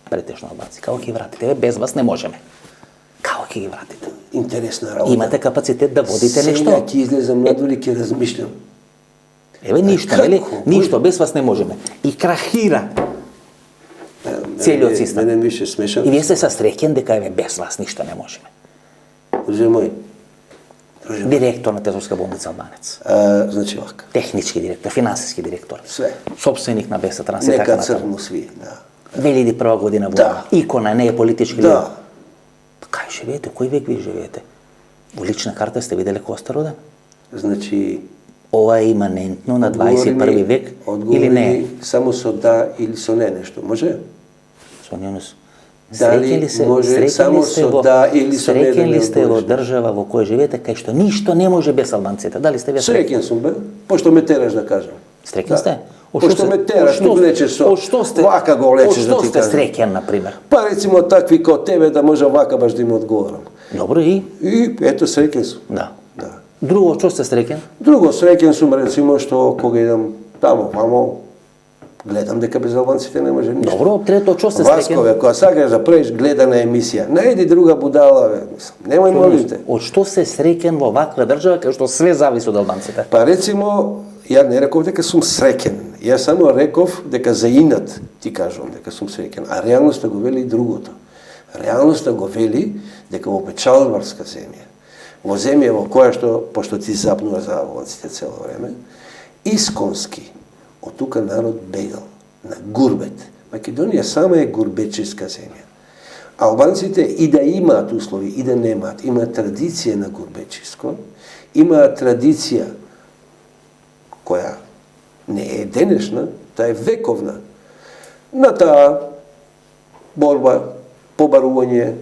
Претежно албанци. Како ќе ги вратите? Еве без вас не можеме. Како ќе ги вратите? Интересна работа. Имате капацитет да водите нешто? Сега ќе излезам надолу и ќе размишлям. Еве ништо, Како? нели? Ништо, без вас не можеме. И крахира целиот систем. Мене више смешан. И вие сте среќен дека еве без вас ништо не можеме. Друже мој, Директор на Тетовска болница албанец. значи вака. Технички директор, финансиски директор. Све. Собственик на Беса Транс и така Нека натаму. црно сви, да. 2001 година во Да. икона, не е политички Да. лидер. Кај живеете? Кој век ви живеете? Во лична карта сте виделе кој сте роден? Значи, Ова е иманентно на 21 век или не? Одговори само со да или со не нешто, може? Сонјанус, Дали може само со да или со не да среќен ми ли сте во одговориш? држава во која живеете кај што ништо не може без албанците? Дали сте вие среќен? Среќен сум бе, пошто ме тераш да кажам. Среќен Да. сте? Пошто ме тераш, не влечеш со. Вака го влечеш, да ти сте кажам. среќен, например? Па рецимо такви како тебе да може вака баш да им одговорам. Добро, и? И ето среќен сум. Да. Да. Друго, што сте среќен? Друго среќен сум рецимо што кога идам тамо, вамо, гледам дека без албанците не може ништо. Добро, трето, што сте среќен? Васкове, кога сакаш да правиш гледана емисија, најди друга будала, бе. Немој молите. Од што се среќен во ваква држава кај што све зависи од албанците? Па рецимо, ја не реков дека сум среќен. Ја само реков дека за инат ти кажувам дека сум среќен, а реалноста го вели другото. Реалноста го вели дека во печалбарска земја, во земја во која што, пошто ти запнува за албанците цело време, исконски од тука народ бегал на гурбет. Македонија сама е гурбечиска земја. Албанците и да имаат услови, и да немаат, имаат традиција на гурбечиско, имаат традиција која не е денешна, таа е вековна, на таа борба, побарување,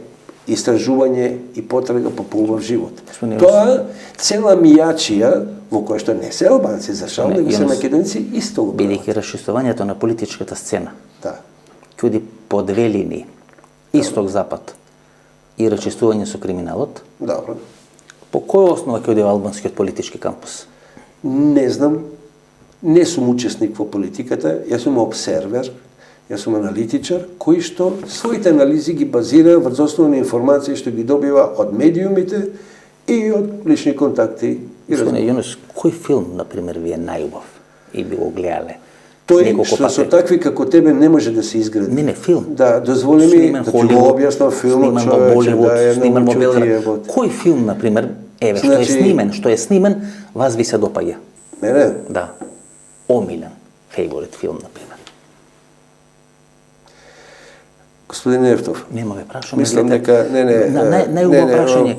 истражување и потрага по поубав живот. Тоа цела мијачија во која што не се албанци, за шал, него се македонци исто го прават. Бидејќи расчистувањето на политичката сцена, Да. кјуди по две линии, исток-запад и расчистување со криминалот, Добро. по која основа ќе оди албанскиот политички кампус? Не знам, не сум учесник во политиката, јас сум обсервер, јас сум аналитичар, кој што своите анализи ги базира врз основа на информации што ги добива од медиумите и од лични контакти и Господине разговори. Јунус, кој филм, например, ви е најубав и би го гледале? Тој Неколку што пати. со такви како тебе не може да се изгради. Не, филм. Да, дозволи ми Снимен да ти го Холивуд, објаснам филмот, снимен во човече, Боливуд, да ја снимен во научил Белград. тие вот. Кој филм, например, еве, Значи- што е снимен, вас ви се допаѓа? Мене? Да. Омилен, фейворит филм, например. Господин Ефтов, Нема ве прашам. мислам гледате, дека најубаво прашање.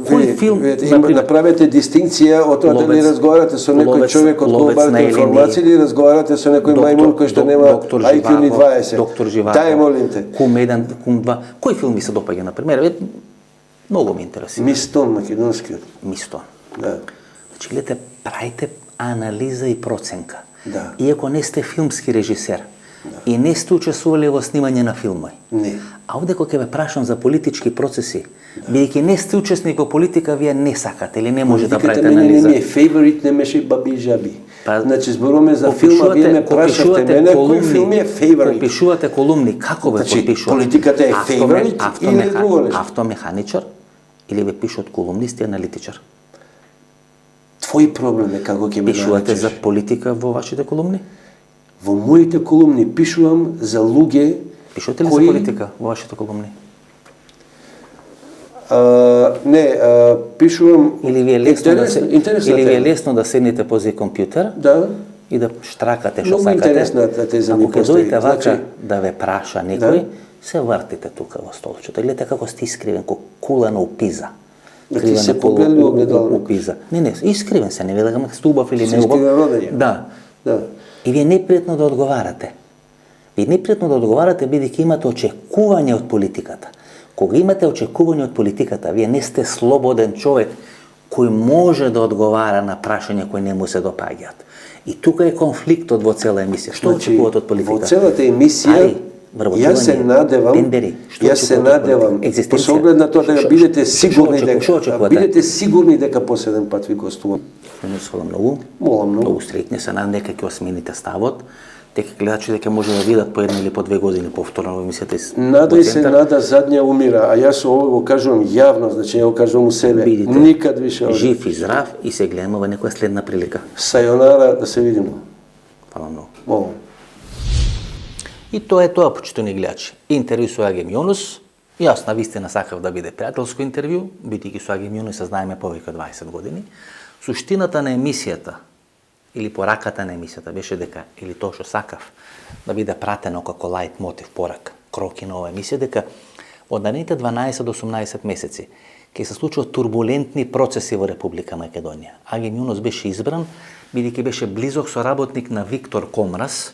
Кој филм, има например, направете дистинција од тоа дали Ловец- разговарате со некој ловец- човек од кој ловец на барате Елени, информација или разговарате со некој мајмун кој што нема доктор IQ ни Живаков, 20. Доктор Живаков. Тај молим те. Кум 1, кум 2. Кој филм ви се допаѓа, например? Ве, многу ме интересира. Мистон македонскиот. Мистон. Да. Значи, гледате, правите анализа и проценка. Да. Иако не сте филмски режисер и не сте учествували во снимање на филмови. Не. А овде кога ќе ве прашам за политички процеси, бидејќи не сте учесник во политика, вие не сакате или не може да правите мене анализа. не ми е фейворит, не меше баби и жаби. Па, Значи зборуваме за филма, вие ме прашавте мене кој филм е фейворит. Пишувате колумни, како ве Значи, подпишувате? политиката е фейворит или друго нешто? Автомеханичар или ве пишуват колумнист и аналитичар? Твој проблем е како ќе ме Пишувате наречеш. за политика во вашите колумни? Во моите колумни пишувам за луѓе Пишувате ли за политика во вашите колумни? Пишувам Или ви е лесно интересна или ви е тема. лесно да седнете пози компјутер Да. и да штракате што Многу сакате. интересна теза ми Ако ќе постави. дојдете вака Значи- да ве праша некој, се вртите тука во столчето. Гледате како сте искривен, ко кула на упиза. Да ти Кривена се ко погледни во огледало. упиза. Не, искривен се, не велам сте убав или Си не убав. искривен родење. Да. Да. И ви е непријатно да одговарате. Ви е непријатно да одговарате бидејќи имате очекување од политиката. Кога имате очекување од политиката, вие не сте слободен човек кој може да одговара на прашања кои не му се допаѓаат. И тука е конфликтот во цела емисија. Што очекувате од политиката? Во целата емисија јас се надевам, тендери, јас се надевам, со оглед на тоа дека бидете сигурни дека бидете сигурни дека последен пат ви гостувам. Фала многу. Молам многу. Многу среќни се, надам дека ќе осмените ставот, дека гледачите ќе може да видат по една или по 2 години повторно во емисијата. Надај се, нада задња умира, а јас ово го кажувам јавно, значи го кажувам у себе. Видите, Никад више. жив и здрав и се гледаме во некоја следна прилика. Сајонара, да се видиме. Фала многу. Молам. И тоа е тоа, почитувани гледачи. Интервју со Агем Јунус. Јас навистина сакав да биде пријателско интервју, бидејќи со Агем Јунус се знаеме повеќе од 20 години. Суштината на емисијата или пораката на емисијата беше дека, или тоа што сакав, да биде пратено како лајт мотив, порак, кроки на оваа емисија, дека од наредните 12 до 18 месеци ќе се случуваат турбулентни процеси во Република Македонија. Агем Јунус беше избран, бидејќи беше близок соработник на Виктор Комрас,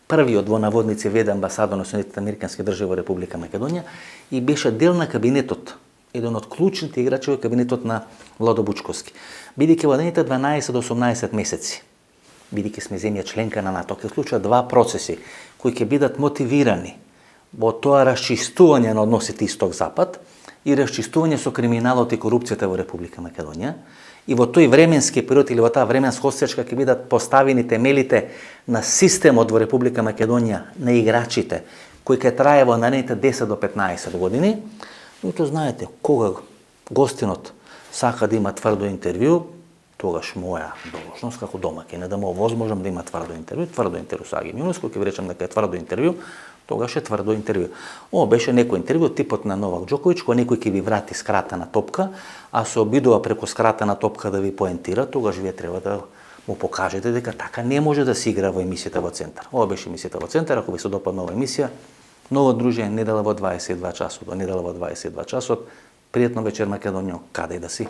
првиот во наводници веде амбасадор на Соединетите Американски држави во Република Македонија и беше дел на кабинетот, еден од клучните играчи во кабинетот на Владо Бучковски. Бидејќи во наредните 12 до 18 месеци бидејќи сме земја членка на НАТО, ќе случат два процеси кои ќе бидат мотивирани во тоа расчистување на односите исток-запад и расчистување со криминалот и корупцијата во Република Македонија. И во тој временски период или во таа временска отсечка ќе бидат поставени темелите на системот во Република Македонија, на играчите, кој ќе трае во наредните 10 до 15 години. Но тоа знаете, кога гостинот сака да има тврдо интервју, тогаш моја должност како домаќин е да му овозможам да има тврдо интервју со Аги Милунов, кога ќе речам дека е тврдо интервју, тогаш е тврдо интервју. Беше некој интервју типот на Новак Џоковиќ, кој некој ќе ви врати скратена топка, а се обидува преку скратена топка да ви поентира, тогаш вие треба да му покажете дека така не може да се игра во емисијата во Центар. Ова беше емисијата во Центар, ако ви се допадна оваа емисија, ново дружење недела во 22 часот, недела во 22 часот. Пријатно вечер Македонијо, каде и да си.